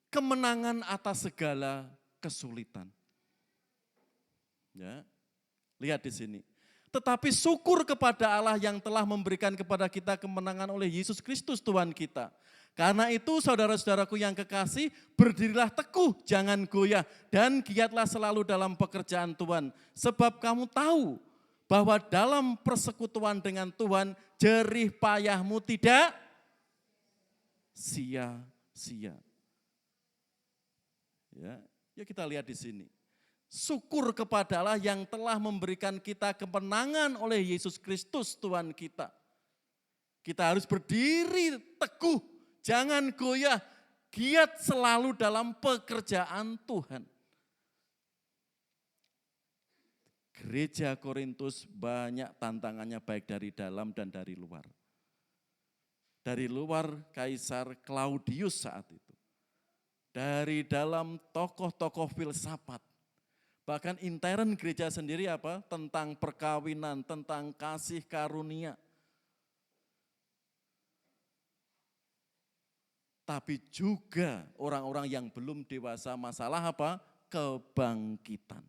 kemenangan atas segala kesulitan. Ya, lihat di sini. tetapi syukur kepada Allah yang telah memberikan kepada kita kemenangan oleh Yesus Kristus Tuhan kita. Karena itu saudara-saudaraku yang kekasih, berdirilah teguh, jangan goyah, dan giatlah selalu dalam pekerjaan Tuhan. Sebab kamu tahu bahwa dalam persekutuan dengan Tuhan, jerih payahmu tidak sia-sia. Ya kita lihat di sini. Syukur kepada Allah yang telah memberikan kita kemenangan oleh Yesus Kristus Tuhan kita. Kita harus berdiri teguh, jangan goyah, giat selalu dalam pekerjaan Tuhan. Gereja Korintus banyak tantangannya baik dari dalam dan dari luar. Dari luar Kaisar Claudius saat itu. Dari dalam tokoh-tokoh filsafat. Bahkan intern gereja sendiri apa? Tentang perkawinan, tentang kasih karunia. Tapi juga orang-orang yang belum dewasa masalah apa? Kebangkitan.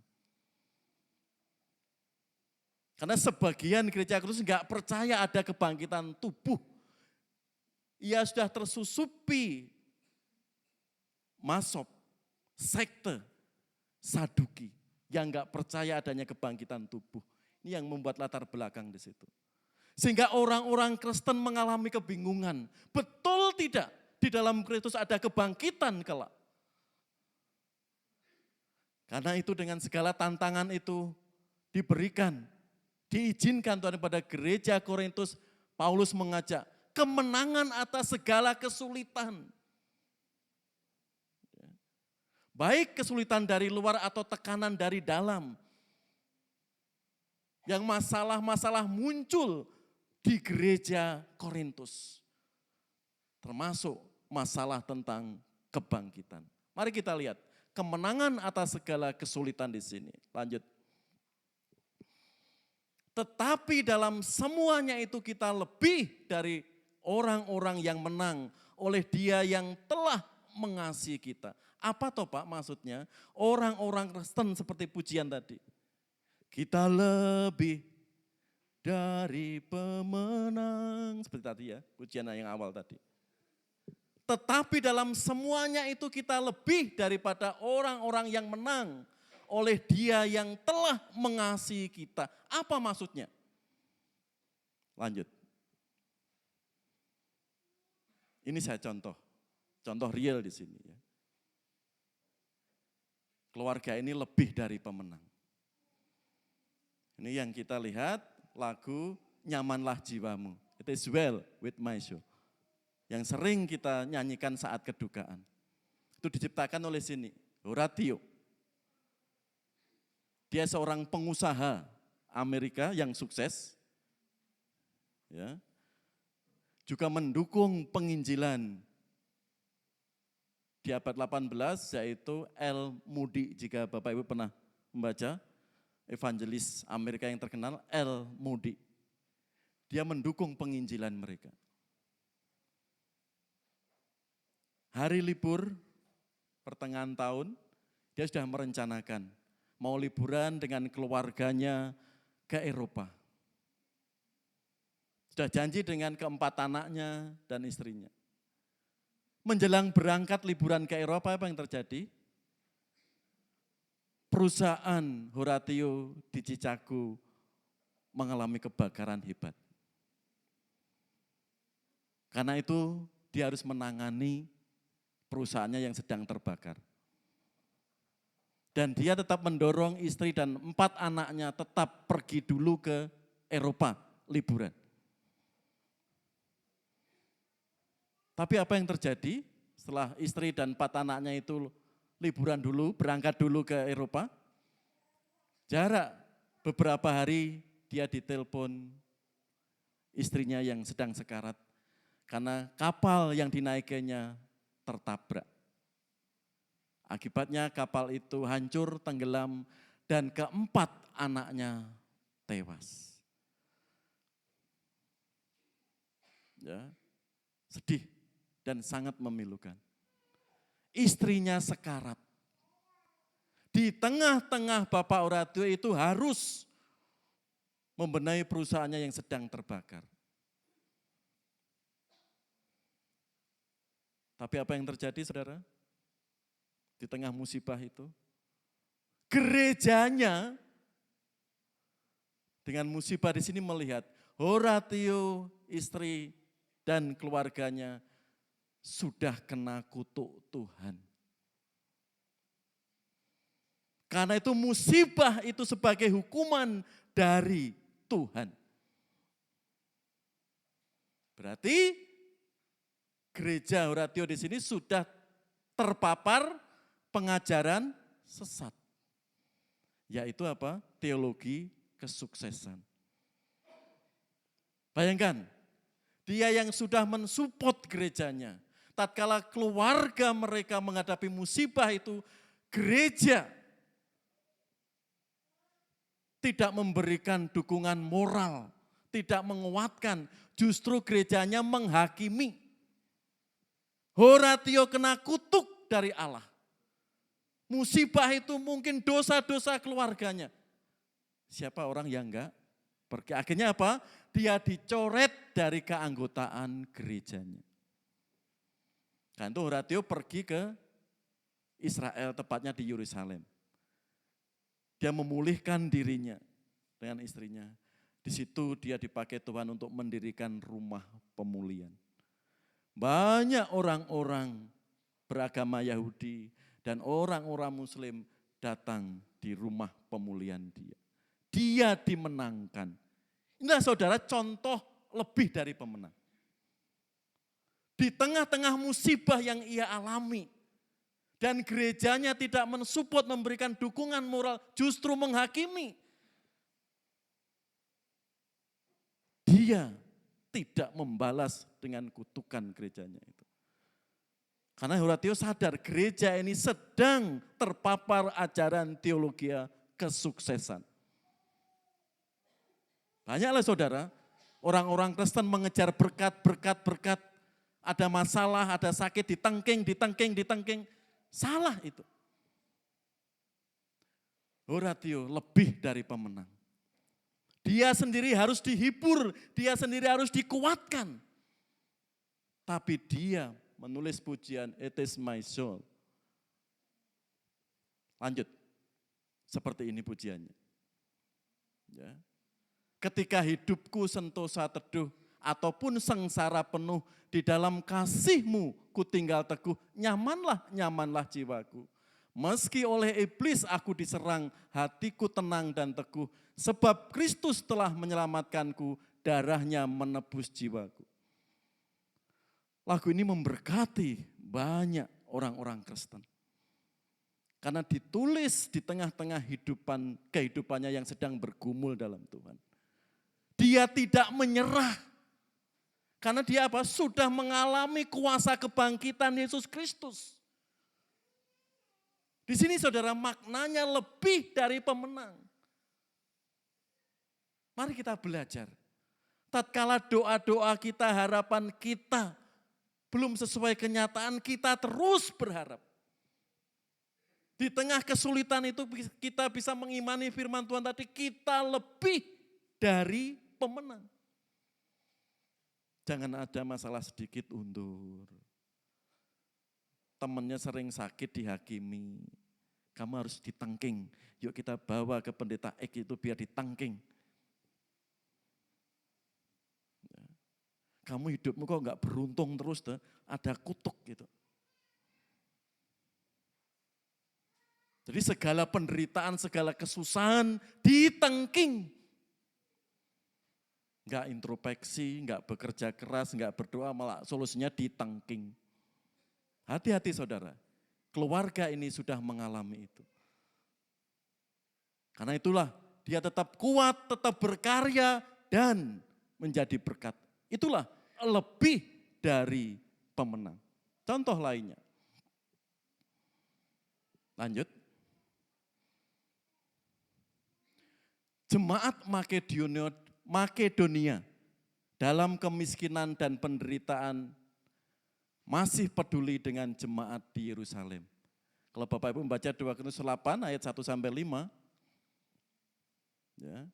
Karena sebagian gereja Kristus enggak percaya ada kebangkitan tubuh. Ia sudah tersusupi masop, sekte, saduki yang enggak percaya adanya kebangkitan tubuh. Ini yang membuat latar belakang di situ. Sehingga orang-orang Kristen mengalami kebingungan. Betul tidak di dalam Kristus ada kebangkitan kelak? Karena itu dengan segala tantangan itu diberikan, diizinkan Tuhan kepada gereja Korintus, Paulus mengajak kemenangan atas segala kesulitan. Baik kesulitan dari luar atau tekanan dari dalam. Yang masalah-masalah muncul di gereja Korintus. Termasuk masalah tentang kebangkitan. Mari kita lihat kemenangan atas segala kesulitan di sini. Lanjut. Tetapi dalam semuanya itu kita lebih dari orang-orang yang menang oleh Dia yang telah mengasihi kita. Apa toh Pak maksudnya? Orang-orang Kristen seperti pujian tadi. Kita lebih dari pemenang. Seperti tadi ya, pujian yang awal tadi. Tetapi dalam semuanya itu kita lebih daripada orang-orang yang menang oleh Dia yang telah mengasihi kita. Apa maksudnya? Lanjut. Ini saya contoh real di sini ya. Keluarga ini lebih dari pemenang. Ini yang kita lihat lagu Nyamanlah Jiwamu. It is well with my soul. Yang sering kita nyanyikan saat kedukaan. Itu diciptakan oleh sini, Horatio. Dia seorang pengusaha Amerika yang sukses. Ya. Juga mendukung penginjilan di abad 18 yaitu L. Moody, jika Bapak Ibu pernah membaca evangelis Amerika yang terkenal L. Moody. Dia mendukung penginjilan mereka. Hari libur pertengahan tahun dia sudah merencanakan mau liburan dengan keluarganya ke Eropa. Sudah janji dengan keempat anaknya dan istrinya. Menjelang berangkat liburan ke Eropa, apa yang terjadi? Perusahaan Horatio di Chicago mengalami kebakaran hebat. Karena itu dia harus menangani perusahaannya yang sedang terbakar. Dan dia tetap mendorong istri dan 4 anaknya tetap pergi dulu ke Eropa liburan. Tapi apa yang terjadi setelah istri dan 4 anaknya itu liburan dulu, berangkat dulu ke Eropa? Jarak beberapa hari dia ditelepon istrinya yang sedang sekarat karena kapal yang dinaikinya tertabrak. Akibatnya kapal itu hancur, tenggelam, dan keempat anaknya tewas. Ya, sedih dan sangat memilukan. Istrinya sekarat. Di tengah-tengah Bapak Horatio itu harus membenahi perusahaannya yang sedang terbakar. Tapi apa yang terjadi, saudara? Di tengah musibah itu, gerejanya dengan musibah di sini melihat Horatio, istri dan keluarganya sudah kena kutuk Tuhan. Karena itu musibah itu sebagai hukuman dari Tuhan. Berarti gereja Horatio di sini sudah terpapar pengajaran sesat. Yaitu apa? Teologi kesuksesan. Bayangkan, dia yang sudah mensupport gerejanya, tatkala keluarga mereka menghadapi musibah itu, gereja tidak memberikan dukungan moral, tidak menguatkan, justru gerejanya menghakimi. Horatio kena kutuk dari Allah. Musibah itu mungkin dosa-dosa keluarganya. Siapa orang yang enggak pergi? Akhirnya apa? Dia dicoret dari keanggotaan gerejanya. Dan itu Horatio pergi ke Israel, tepatnya di Yerusalem. Dia memulihkan dirinya dengan istrinya. Di situ dia dipakai Tuhan untuk mendirikan rumah pemulihan. Banyak orang-orang beragama Yahudi dan orang-orang Muslim datang di rumah pemulihan dia. Dia dimenangkan. Inilah saudara contoh lebih dari pemenang. Di tengah-tengah musibah yang ia alami, dan gerejanya tidak mensupport, memberikan dukungan moral, justru menghakimi. Dia tidak membalas dengan kutukan gerejanya itu. Karena Horatio sadar gereja ini sedang terpapar ajaran teologi kesuksesan. Banyaklah saudara, orang-orang Kristen mengejar berkat. Ada masalah, ada sakit, ditengking. Salah itu. Horatio lebih dari pemenang. Dia sendiri harus dihibur, dia sendiri harus dikuatkan. Tapi dia menulis pujian, "It is my soul." Lanjut, seperti ini pujiannya. Ya. Ketika hidupku sentosa teduh, ataupun sengsara penuh, di dalam kasih-Mu ku tinggal teguh, nyamanlah jiwaku. Meski oleh iblis aku diserang, hatiku tenang dan teguh, sebab Kristus telah menyelamatkanku, darahnya menebus jiwaku. Lagu ini memberkati banyak orang-orang Kristen. Karena ditulis di tengah-tengah kehidupannya yang sedang bergumul dalam Tuhan. Dia tidak menyerah. Karena dia apa? Sudah mengalami kuasa kebangkitan Yesus Kristus. Di sini saudara maknanya lebih dari pemenang. Mari kita belajar. Tatkala doa-doa kita, harapan kita belum sesuai kenyataan, kita terus berharap. Di tengah kesulitan itu kita bisa mengimani firman Tuhan tadi, kita lebih dari pemenang. Jangan ada masalah sedikit undur. Temannya sering sakit dihakimi. Kamu harus ditangking. Yuk kita bawa ke pendeta X itu biar ditangking. Kamu hidupmu kok enggak beruntung terus, ada kutuk gitu. Jadi segala penderitaan, segala kesusahan ditangking. Enggak introspeksi, enggak bekerja keras, enggak berdoa, malah solusinya ditangking. Hati-hati saudara, keluarga ini sudah mengalami itu. Karena itulah dia tetap kuat, tetap berkarya dan menjadi berkat. Itulah lebih dari pemenang. Contoh lainnya. Lanjut. Jemaat Makedonia dalam kemiskinan dan penderitaan masih peduli dengan jemaat di Yerusalem. Kalau Bapak Ibu membaca 2 Korintus 8 ayat 1-5, ya,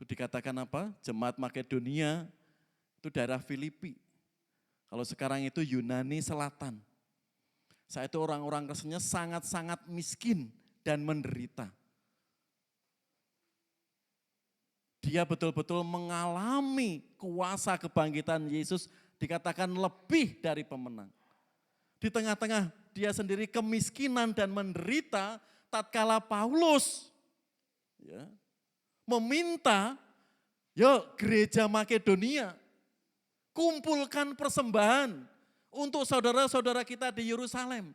Itu dikatakan apa? Jemaat Makedonia itu daerah Filipi. Kalau sekarang itu Yunani Selatan. Saat itu orang-orang Kristennya sangat-sangat miskin dan menderita. Dia betul-betul mengalami kuasa kebangkitan Yesus, dikatakan lebih dari pemenang. Di tengah-tengah dia sendiri kemiskinan dan menderita, tatkala Paulus meminta, yuk gereja Makedonia, kumpulkan persembahan untuk saudara-saudara kita di Yerusalem.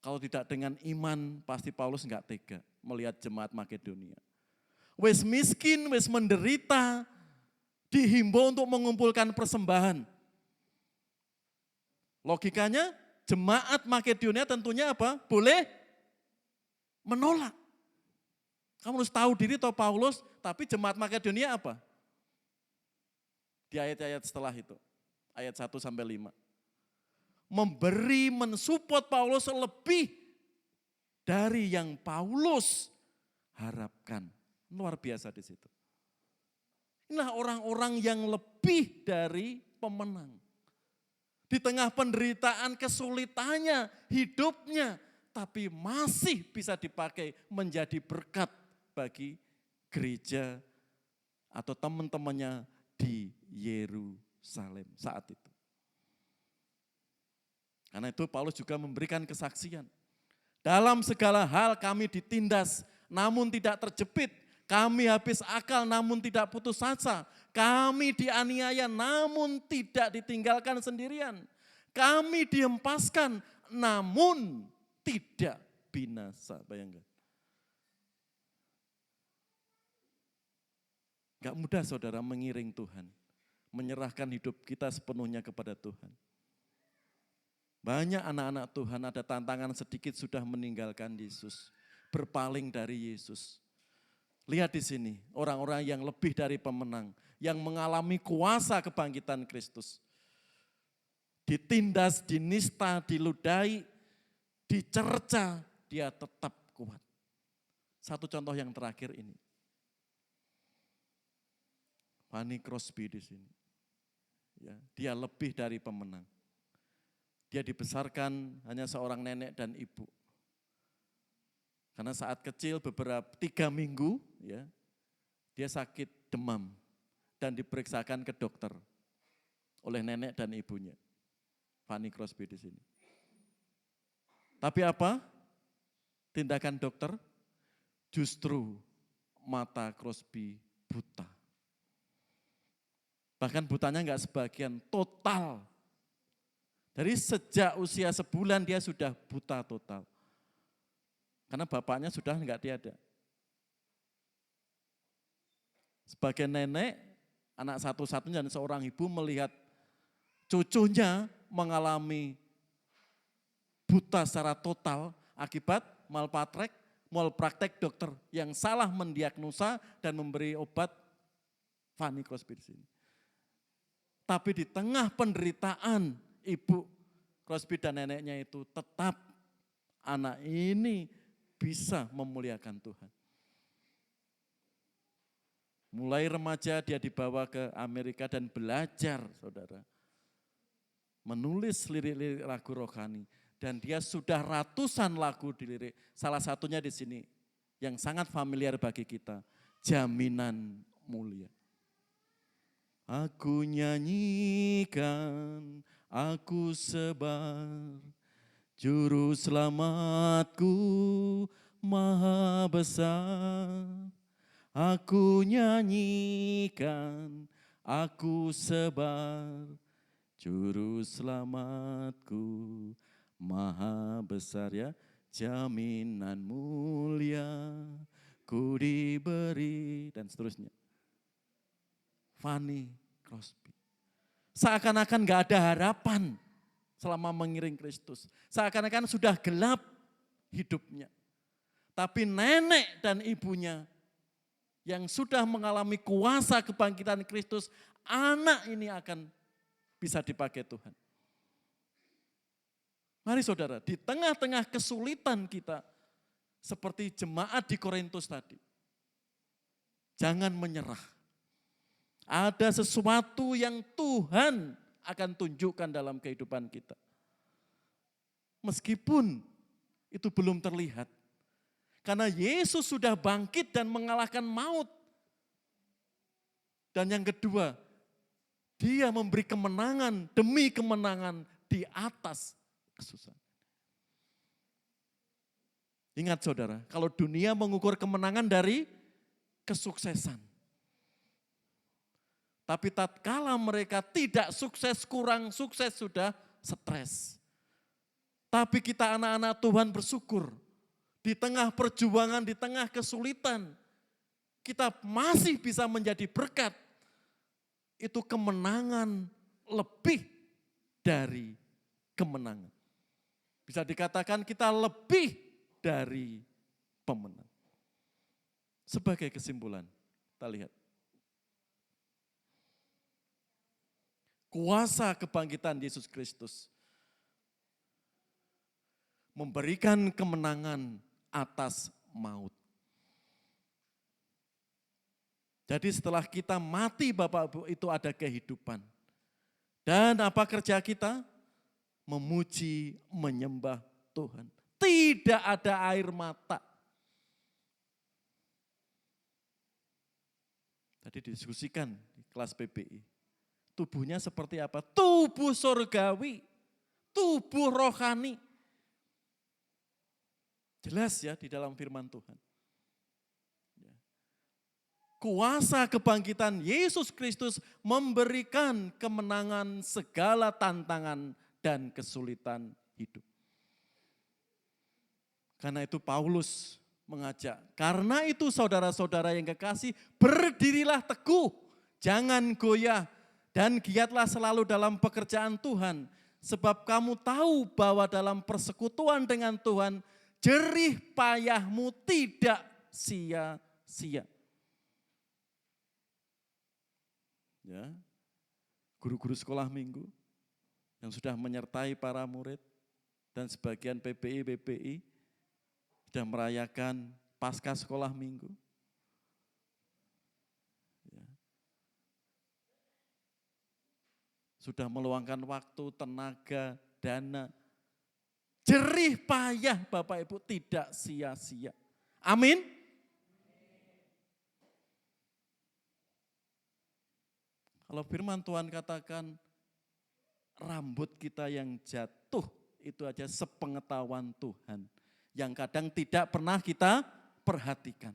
Kalau tidak dengan iman, pasti Paulus enggak tega melihat jemaat Makedonia. Wes miskin, wes menderita, dihimbau untuk mengumpulkan persembahan. Logikanya, jemaat Makedonia tentunya apa? Boleh menolak. Kamu harus tahu diri toh Paulus, tapi jemaat Makedonia apa? Di ayat-ayat setelah itu, ayat 1 sampai 5. Memberi, mensupport Paulus lebih dari yang Paulus harapkan. Luar biasa di situ. Inilah orang-orang yang lebih dari pemenang. Di tengah penderitaan, kesulitannya, hidupnya, tapi masih bisa dipakai menjadi berkat bagi gereja atau teman-temannya di Yerusalem saat itu. Karena itu Paulus juga memberikan kesaksian. Dalam segala hal kami ditindas namun tidak terjepit. Kami habis akal namun tidak putus asa. Kami dianiaya namun tidak ditinggalkan sendirian. Kami dihempaskan namun tidak binasa. Bayangkan. Gak mudah saudara mengiring Tuhan. Menyerahkan hidup kita sepenuhnya kepada Tuhan. Banyak anak-anak Tuhan ada tantangan sedikit sudah meninggalkan Yesus. Berpaling dari Yesus. Lihat di sini, orang-orang yang lebih dari pemenang. Yang mengalami kuasa kebangkitan Kristus. Ditindas, dinista, diludahi, dicerca, dia tetap kuat. Satu contoh yang terakhir ini. Fanny Crosby di sini. Ya, dia lebih dari pemenang. Dia dibesarkan hanya seorang nenek dan ibu. Karena saat kecil 3 minggu ya, dia sakit demam dan diperiksakan ke dokter oleh nenek dan ibunya. Fanny Crosby di sini. Tapi apa? Tindakan dokter justru mata Crosby buta. Bahkan butanya enggak sebagian, total. Dari sejak usia sebulan dia sudah buta total. Karena bapaknya sudah enggak tiada. Sebagai nenek, anak satu-satunya dan seorang ibu melihat cucunya mengalami buta secara total akibat malpraktek dokter yang salah mendiagnosa dan memberi obat Fanny Crosby di sini. Tapi di tengah penderitaan ibu Crosby dan neneknya itu tetap anak ini bisa memuliakan Tuhan. Mulai remaja dia dibawa ke Amerika dan belajar, saudara. Menulis lirik-lirik lagu rohani. Dan dia sudah ratusan lagu dilirik. Salah satunya di sini yang sangat familiar bagi kita. Jaminan Mulia. Aku nyanyikan, aku sebar, juru selamatku maha besar. Aku nyanyikan, aku sebar, juru selamatku maha besar ya. Jaminan mulia ku diberi dan seterusnya. Fanny Crosby. Seakan-akan gak ada harapan selama mengiring Kristus. Seakan-akan sudah gelap hidupnya. Tapi nenek dan ibunya yang sudah mengalami kuasa kebangkitan Kristus, anak ini akan bisa dipakai Tuhan. Mari saudara, di tengah-tengah kesulitan kita, Seperti jemaat di Korintus tadi. Jangan menyerah. Ada sesuatu yang Tuhan akan tunjukkan dalam kehidupan kita. Meskipun itu belum terlihat. Karena Yesus sudah bangkit dan mengalahkan maut. Dan yang kedua, dia memberi kemenangan demi kemenangan di atas kesusahan. Ingat saudara, kalau dunia mengukur kemenangan dari kesuksesan. Tapi tatkala mereka tidak sukses, kurang sukses, sudah stres. Tapi kita anak-anak Tuhan bersyukur. Di tengah perjuangan, di tengah kesulitan, kita masih bisa menjadi berkat. Itu kemenangan lebih dari kemenangan. Bisa dikatakan kita lebih dari pemenang. Sebagai kesimpulan, kita lihat. Kuasa kebangkitan Yesus Kristus memberikan kemenangan atas maut. Jadi setelah kita mati Bapak Ibu itu ada kehidupan. Dan apa kerja kita? Memuji, menyembah Tuhan. Tidak ada air mata. Tadi didiskusikan di kelas PBI. Tubuhnya seperti apa? Tubuh surgawi, tubuh rohani. Jelas ya di dalam firman Tuhan. Kuasa kebangkitan Yesus Kristus memberikan kemenangan segala tantangan dan kesulitan hidup. Karena itu Paulus mengajak, karena itu saudara-saudara yang kekasih, berdirilah teguh, jangan goyah, dan giatlah selalu dalam pekerjaan Tuhan. Sebab kamu tahu bahwa dalam persekutuan dengan Tuhan, jerih payahmu tidak sia-sia. Ya, guru-guru sekolah minggu yang sudah menyertai para murid dan sebagian PBI sudah merayakan pasca sekolah minggu. Ya. Sudah meluangkan waktu, tenaga, dana. Jerih payah Bapak Ibu tidak sia-sia. Amin. Kalau firman Tuhan katakan rambut kita yang jatuh itu aja sepengetahuan Tuhan. Yang kadang tidak pernah kita perhatikan.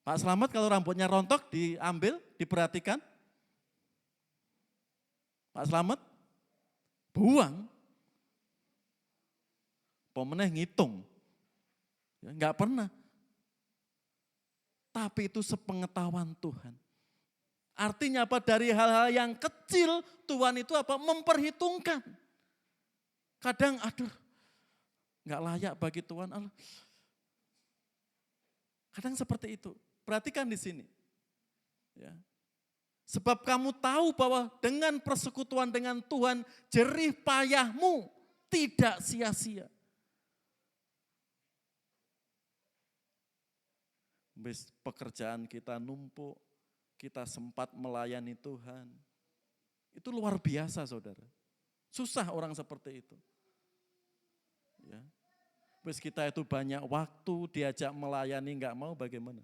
Pak Slamet kalau rambutnya rontok diambil, diperhatikan. Pak Slamet, buang. Pemenang ngitung. Ya, enggak pernah. Tapi itu sepengetahuan Tuhan. Artinya apa? Dari hal-hal yang kecil Tuhan itu apa? Memperhitungkan. Kadang aduh enggak layak bagi Tuhan. Allah. Kadang seperti itu. Perhatikan di sini. Ya. Sebab kamu tahu bahwa dengan persekutuan dengan Tuhan, jerih payahmu tidak sia-sia. Pekerjaan kita numpuk, kita sempat melayani Tuhan. Itu luar biasa saudara. Susah orang seperti itu. Ya. Terus kita itu banyak waktu, diajak melayani enggak mau bagaimana?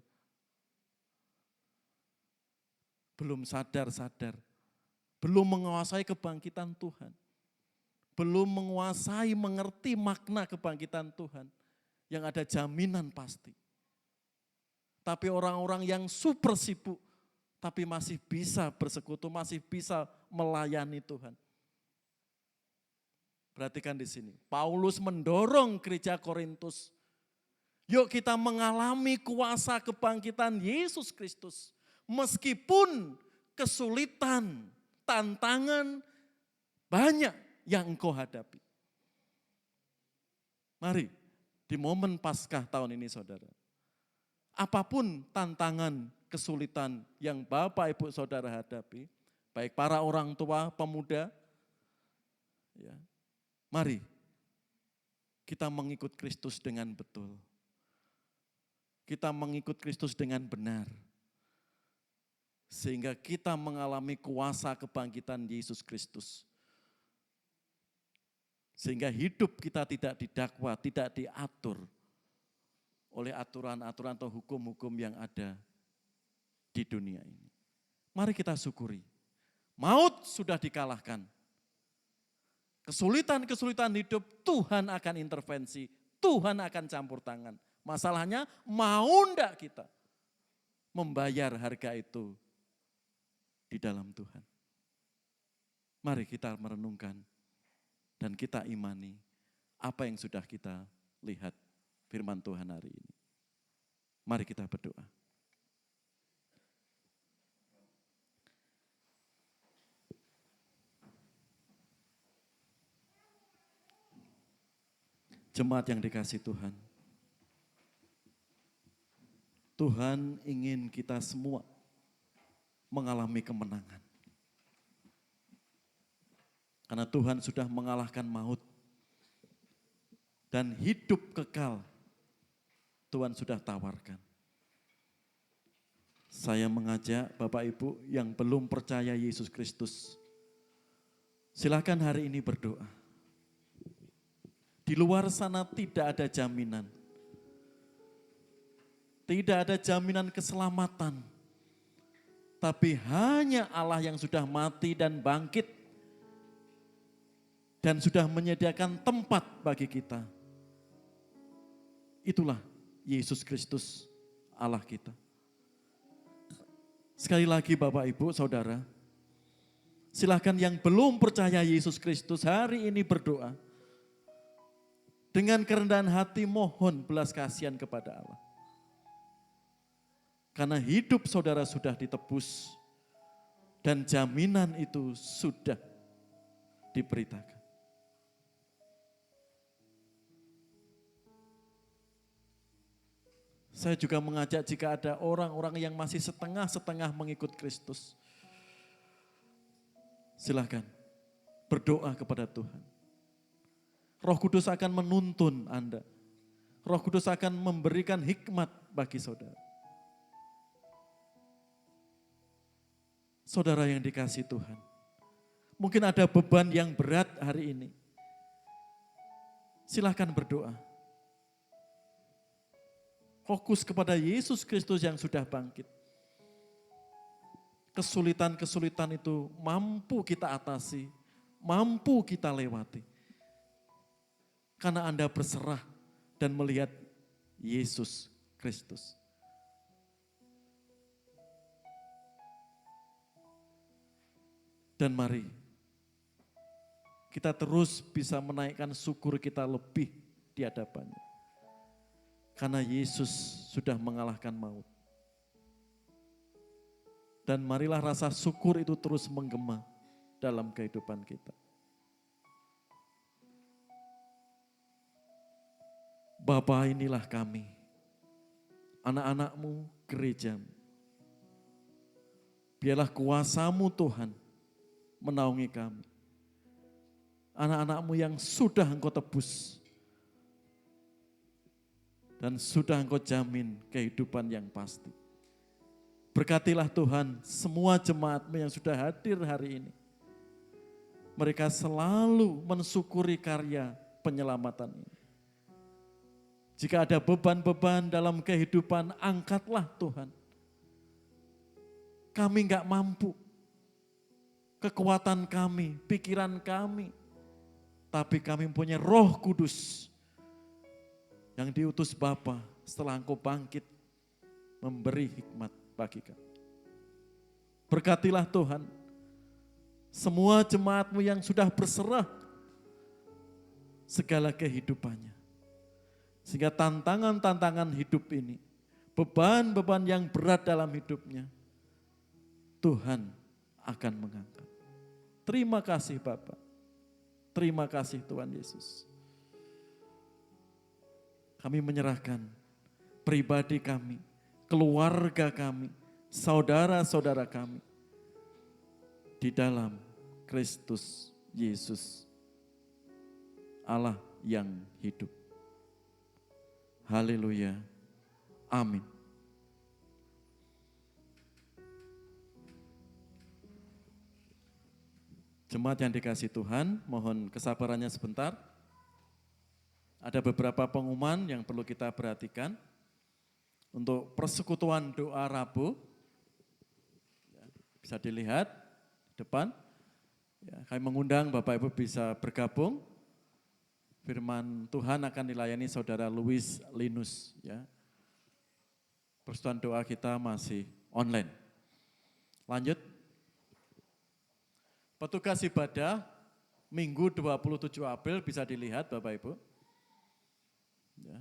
Belum sadar-sadar. Belum menguasai kebangkitan Tuhan. Belum menguasai, mengerti makna kebangkitan Tuhan. Yang ada jaminan pasti. Tapi orang-orang yang super sibuk, tapi masih bisa bersekutu, masih bisa melayani Tuhan. Perhatikan di sini, Paulus mendorong gereja Korintus. Yuk kita mengalami kuasa kebangkitan Yesus Kristus. Meskipun kesulitan, tantangan banyak yang engkau hadapi. Mari di momen Paskah tahun ini saudara. Apapun tantangan, kesulitan yang Bapak Ibu Saudara hadapi, baik para orang tua, pemuda, ya, mari kita mengikut Kristus dengan betul. Kita mengikut Kristus dengan benar. Sehingga kita mengalami kuasa kebangkitan Yesus Kristus. Sehingga hidup kita tidak didakwa, tidak diatur oleh aturan-aturan atau hukum-hukum yang ada di dunia ini. Mari kita syukuri. Maut sudah dikalahkan. Kesulitan-kesulitan hidup Tuhan akan intervensi, Tuhan akan campur tangan. Masalahnya mau enggak kita membayar harga itu di dalam Tuhan. Mari kita merenungkan dan kita imani apa yang sudah kita lihat firman Tuhan hari ini. Mari kita berdoa. Jemaat yang dikasihi Tuhan, Tuhan ingin kita semua mengalami kemenangan. Karena Tuhan sudah mengalahkan maut dan hidup kekal Tuhan sudah tawarkan. Saya mengajak Bapak Ibu yang belum percaya Yesus Kristus, silakan hari ini berdoa. Di luar sana tidak ada jaminan. Tidak ada jaminan keselamatan. Tapi hanya Allah yang sudah mati dan bangkit. Dan sudah menyediakan tempat bagi kita. Itulah Yesus Kristus Allah kita. Sekali lagi Bapak Ibu Saudara, silakan yang belum percaya Yesus Kristus hari ini berdoa. Dengan kerendahan hati mohon belas kasihan kepada Allah. Karena hidup saudara sudah ditebus dan jaminan itu sudah diberitakan. Saya juga mengajak jika ada orang-orang yang masih setengah-setengah mengikut Kristus. Silakan berdoa kepada Tuhan. Roh Kudus akan menuntun Anda. Roh Kudus akan memberikan hikmat bagi saudara. Saudara yang dikasihi Tuhan. Mungkin ada beban yang berat hari ini. Silakan berdoa. Fokus kepada Yesus Kristus yang sudah bangkit. Kesulitan-kesulitan itu mampu kita atasi, mampu kita lewati. Karena Anda berserah dan melihat Yesus Kristus. Dan mari kita terus bisa menaikkan syukur kita lebih di hadapannya. Karena Yesus sudah mengalahkan maut. Dan marilah rasa syukur itu terus menggema dalam kehidupan kita. Bapa, inilah kami, anak-anak-Mu, gereja-Mu. Biarlah kuasa-Mu Tuhan menaungi kami. Anak-anak-Mu yang sudah Engkau tebus dan sudah Engkau jamin kehidupan yang pasti. Berkatilah Tuhan semua jemaat-Mu yang sudah hadir hari ini. Mereka selalu mensyukuri karya penyelamatan ini. Jika ada beban-beban dalam kehidupan, angkatlah Tuhan. Kami enggak mampu. Kekuatan kami, pikiran kami. Tapi kami punya Roh Kudus yang diutus Bapa setelah Engkau bangkit memberi hikmat bagi kami. Berkatilah Tuhan semua jemaat-Mu yang sudah berserah segala kehidupannya. Sehingga tantangan-tantangan hidup ini, beban-beban yang berat dalam hidupnya, Tuhan akan mengangkat. Terima kasih Bapak. Terima kasih Tuhan Yesus. Kami menyerahkan pribadi kami, keluarga kami, saudara-saudara kami di dalam Kristus Yesus, Allah yang hidup. Haleluya. Amin. Jemaat yang dikasihi Tuhan, mohon kesabarannya sebentar. Ada beberapa pengumuman yang perlu kita perhatikan. Untuk persekutuan doa Rabu, bisa dilihat di depan. Ya, kami mengundang Bapak Ibu bisa bergabung. Firman Tuhan akan dilayani Saudara Louis Linus. Ya. Persekutuan doa kita masih online. Lanjut. Petugas ibadah Minggu 27 April bisa dilihat Bapak Ibu. Ya.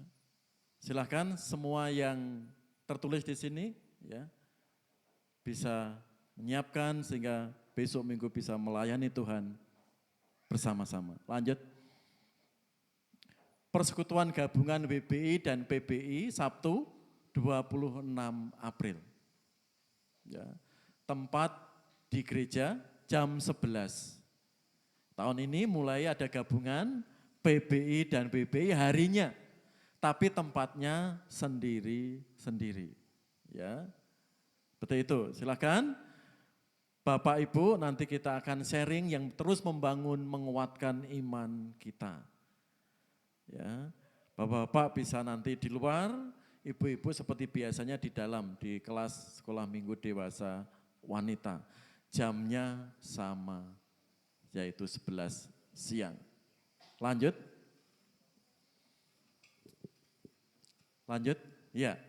Silakan semua yang tertulis di sini ya bisa menyiapkan sehingga besok Minggu bisa melayani Tuhan bersama-sama. Lanjut. Persekutuan gabungan WBI dan PBI Sabtu 26 April. Ya. Tempat di gereja jam 11. Tahun ini mulai ada gabungan PBI dan PBI harinya. Tapi tempatnya sendiri-sendiri. Ya. Betul itu. Silakan Bapak Ibu nanti kita akan sharing yang terus membangun menguatkan iman kita. Ya. Bapak-bapak bisa nanti di luar, ibu-ibu seperti biasanya di dalam di kelas sekolah minggu dewasa wanita. Jamnya sama yaitu 11 siang. Lanjut. Lanjut, ya.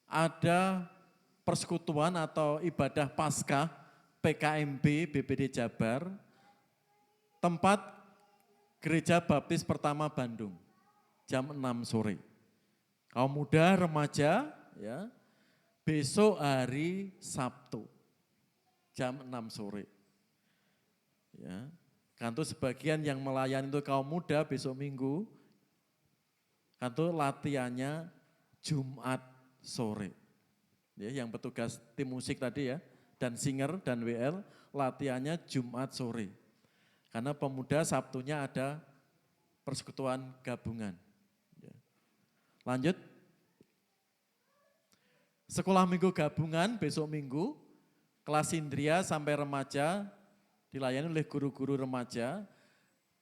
Ada persekutuan atau ibadah Paskah PKMB BPD Jabar, tempat Gereja Baptis Pertama Bandung, jam 6 sore. Kaum muda, remaja, ya, besok hari Sabtu, jam 6 sore. Ya, kan tuh sebagian yang melayani itu kaum muda besok Minggu, kan tuh latihannya Jumat sore. Ya, yang petugas tim musik tadi ya, dan singer dan WL latihannya Jumat sore. Karena pemuda Sabtunya ada persekutuan gabungan. Ya. Lanjut. Sekolah minggu gabungan besok Minggu, kelas Indria sampai remaja dilayani oleh guru-guru remaja,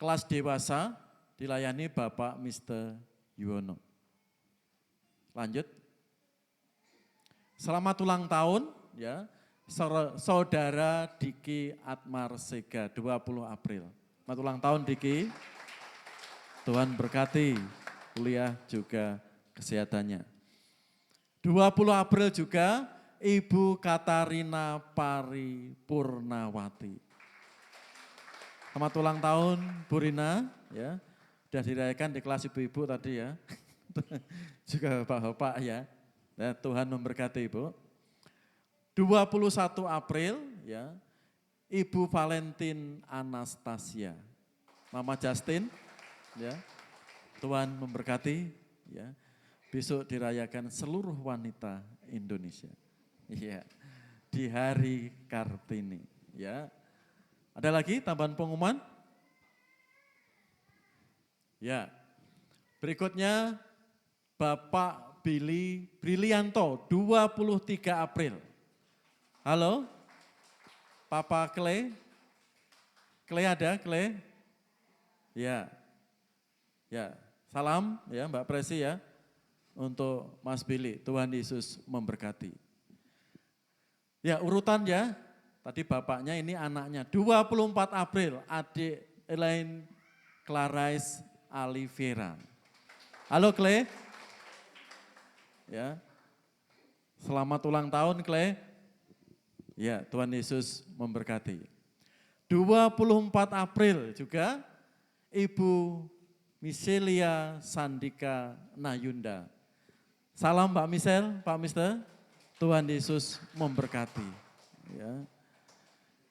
kelas dewasa dilayani Bapak Mr. Yuwono. Lanjut. Selamat ulang tahun ya Saudara Diki Atmar Sega 20 April. Selamat ulang tahun Diki. Tuhan berkati kuliah juga kesehatannya. 20 April juga Ibu Katarina Paripurnawati. Selamat ulang tahun Bu Rina ya. Sudah dirayakan di kelas ibu-ibu tadi ya. Juga bapak-bapak ya. Nah, Tuhan memberkati Ibu. 21 April ya. Ibu Valentin Anastasia. Mama Justin ya. Tuhan memberkati ya. Besok dirayakan seluruh wanita Indonesia. Iya. Di hari Kartini ya. Ada lagi tambahan pengumuman? Ya, berikutnya Bapak Billy Brilianto, 23 April. Halo, Papa Clay? Clay ada, Clay? Ya, ya, salam ya Mbak Presi ya, untuk Mas Billy, Tuhan Yesus memberkati. Ya urutan ya, tadi bapaknya ini anaknya, 24 April, adik Elaine Clarice Alivera. Halo Clay. Ya. Selamat ulang tahun Clay. Ya, Tuhan Yesus memberkati. 24 April juga Ibu Miselia Sandika Nayunda. Salam Mbak Misel, Pak Mister. Tuhan Yesus memberkati. Ya.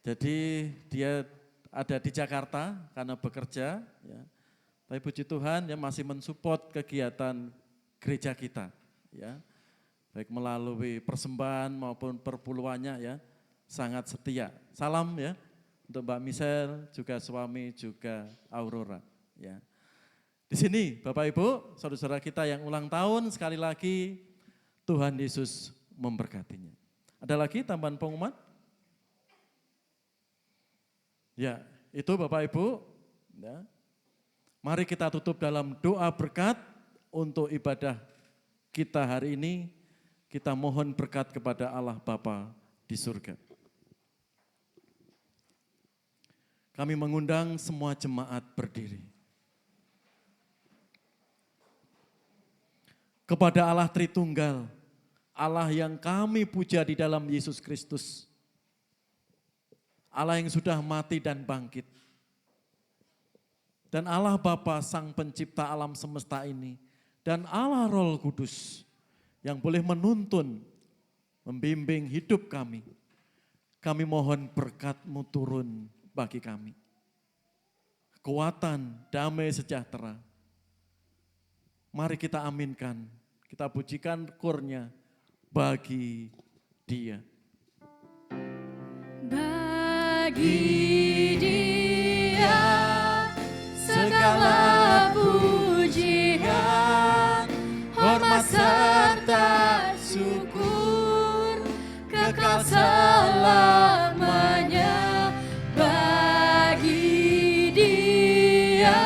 Jadi dia ada di Jakarta karena bekerja, ya. Tapi puji Tuhan ya masih mensupport kegiatan gereja kita, ya. Baik melalui persembahan maupun perpuluhannya ya, sangat setia. Salam ya untuk Mbak Michelle, juga suami, juga Aurora, ya. Di sini Bapak Ibu, saudara-saudara kita yang ulang tahun, sekali lagi Tuhan Yesus memberkatinya. Ada lagi tambahan pengumuman? Ya, itu Bapak Ibu. Ya. Mari kita tutup dalam doa berkat untuk ibadah kita hari ini. Kita mohon berkat kepada Allah Bapa di surga. Kami mengundang semua jemaat berdiri. Kepada Allah Tritunggal, Allah yang kami puja di dalam Yesus Kristus. Allah yang sudah mati dan bangkit. Dan Allah Bapa Sang Pencipta alam semesta ini. Dan Allah Roh Kudus yang boleh menuntun, membimbing hidup kami. Kami mohon berkat-Mu turun bagi kami. Kekuatan, damai sejahtera. Mari kita aminkan, kita pujikan kurnya bagi Dia. Bagi Dia segala pujian, hormat serta syukur kekal selamanya. Bagi Dia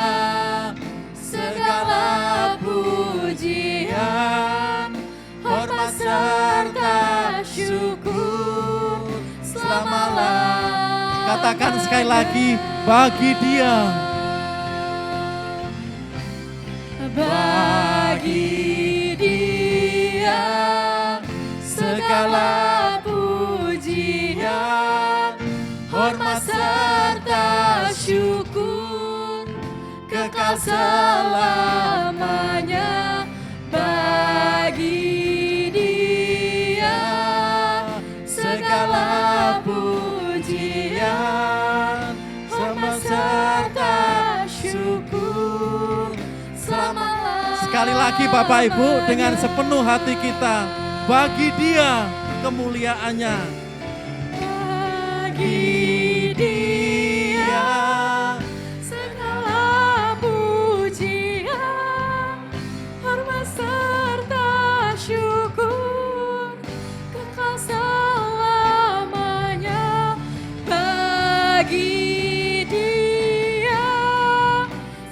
segala pujian, hormat serta syukur selama-lamanya. Katakan sekali lagi, bagi Dia. Bagi Dia segala pujian, hormat serta syukur kekal selamanya. Bagi Dia segala pujian, hormat serta syukur selama-lamanya. Sekali lagi Bapak Ibu dengan sepenuh hati kita, bagi Dia kemuliaannya. Bagi Dia segala pujian, hormat serta syukur kekal selamanya. Bagi Dia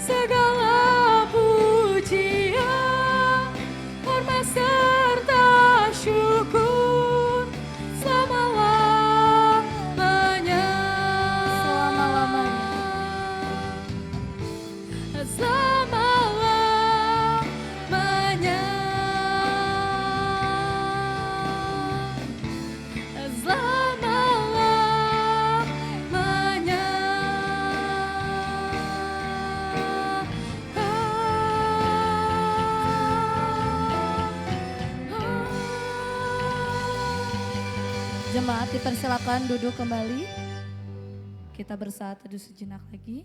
segala pujian, hormat serta syukur selama-lamanya. Selama-lamanya. Selama-lamanya. Jemaat dipersilakan duduk kembali. Kita bersaat teduh sejenak lagi.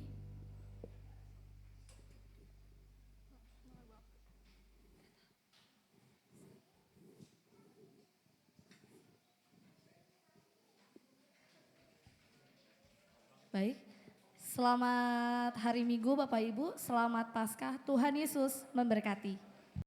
Baik, selamat hari Minggu Bapak Ibu, selamat Paskah, Tuhan Yesus memberkati.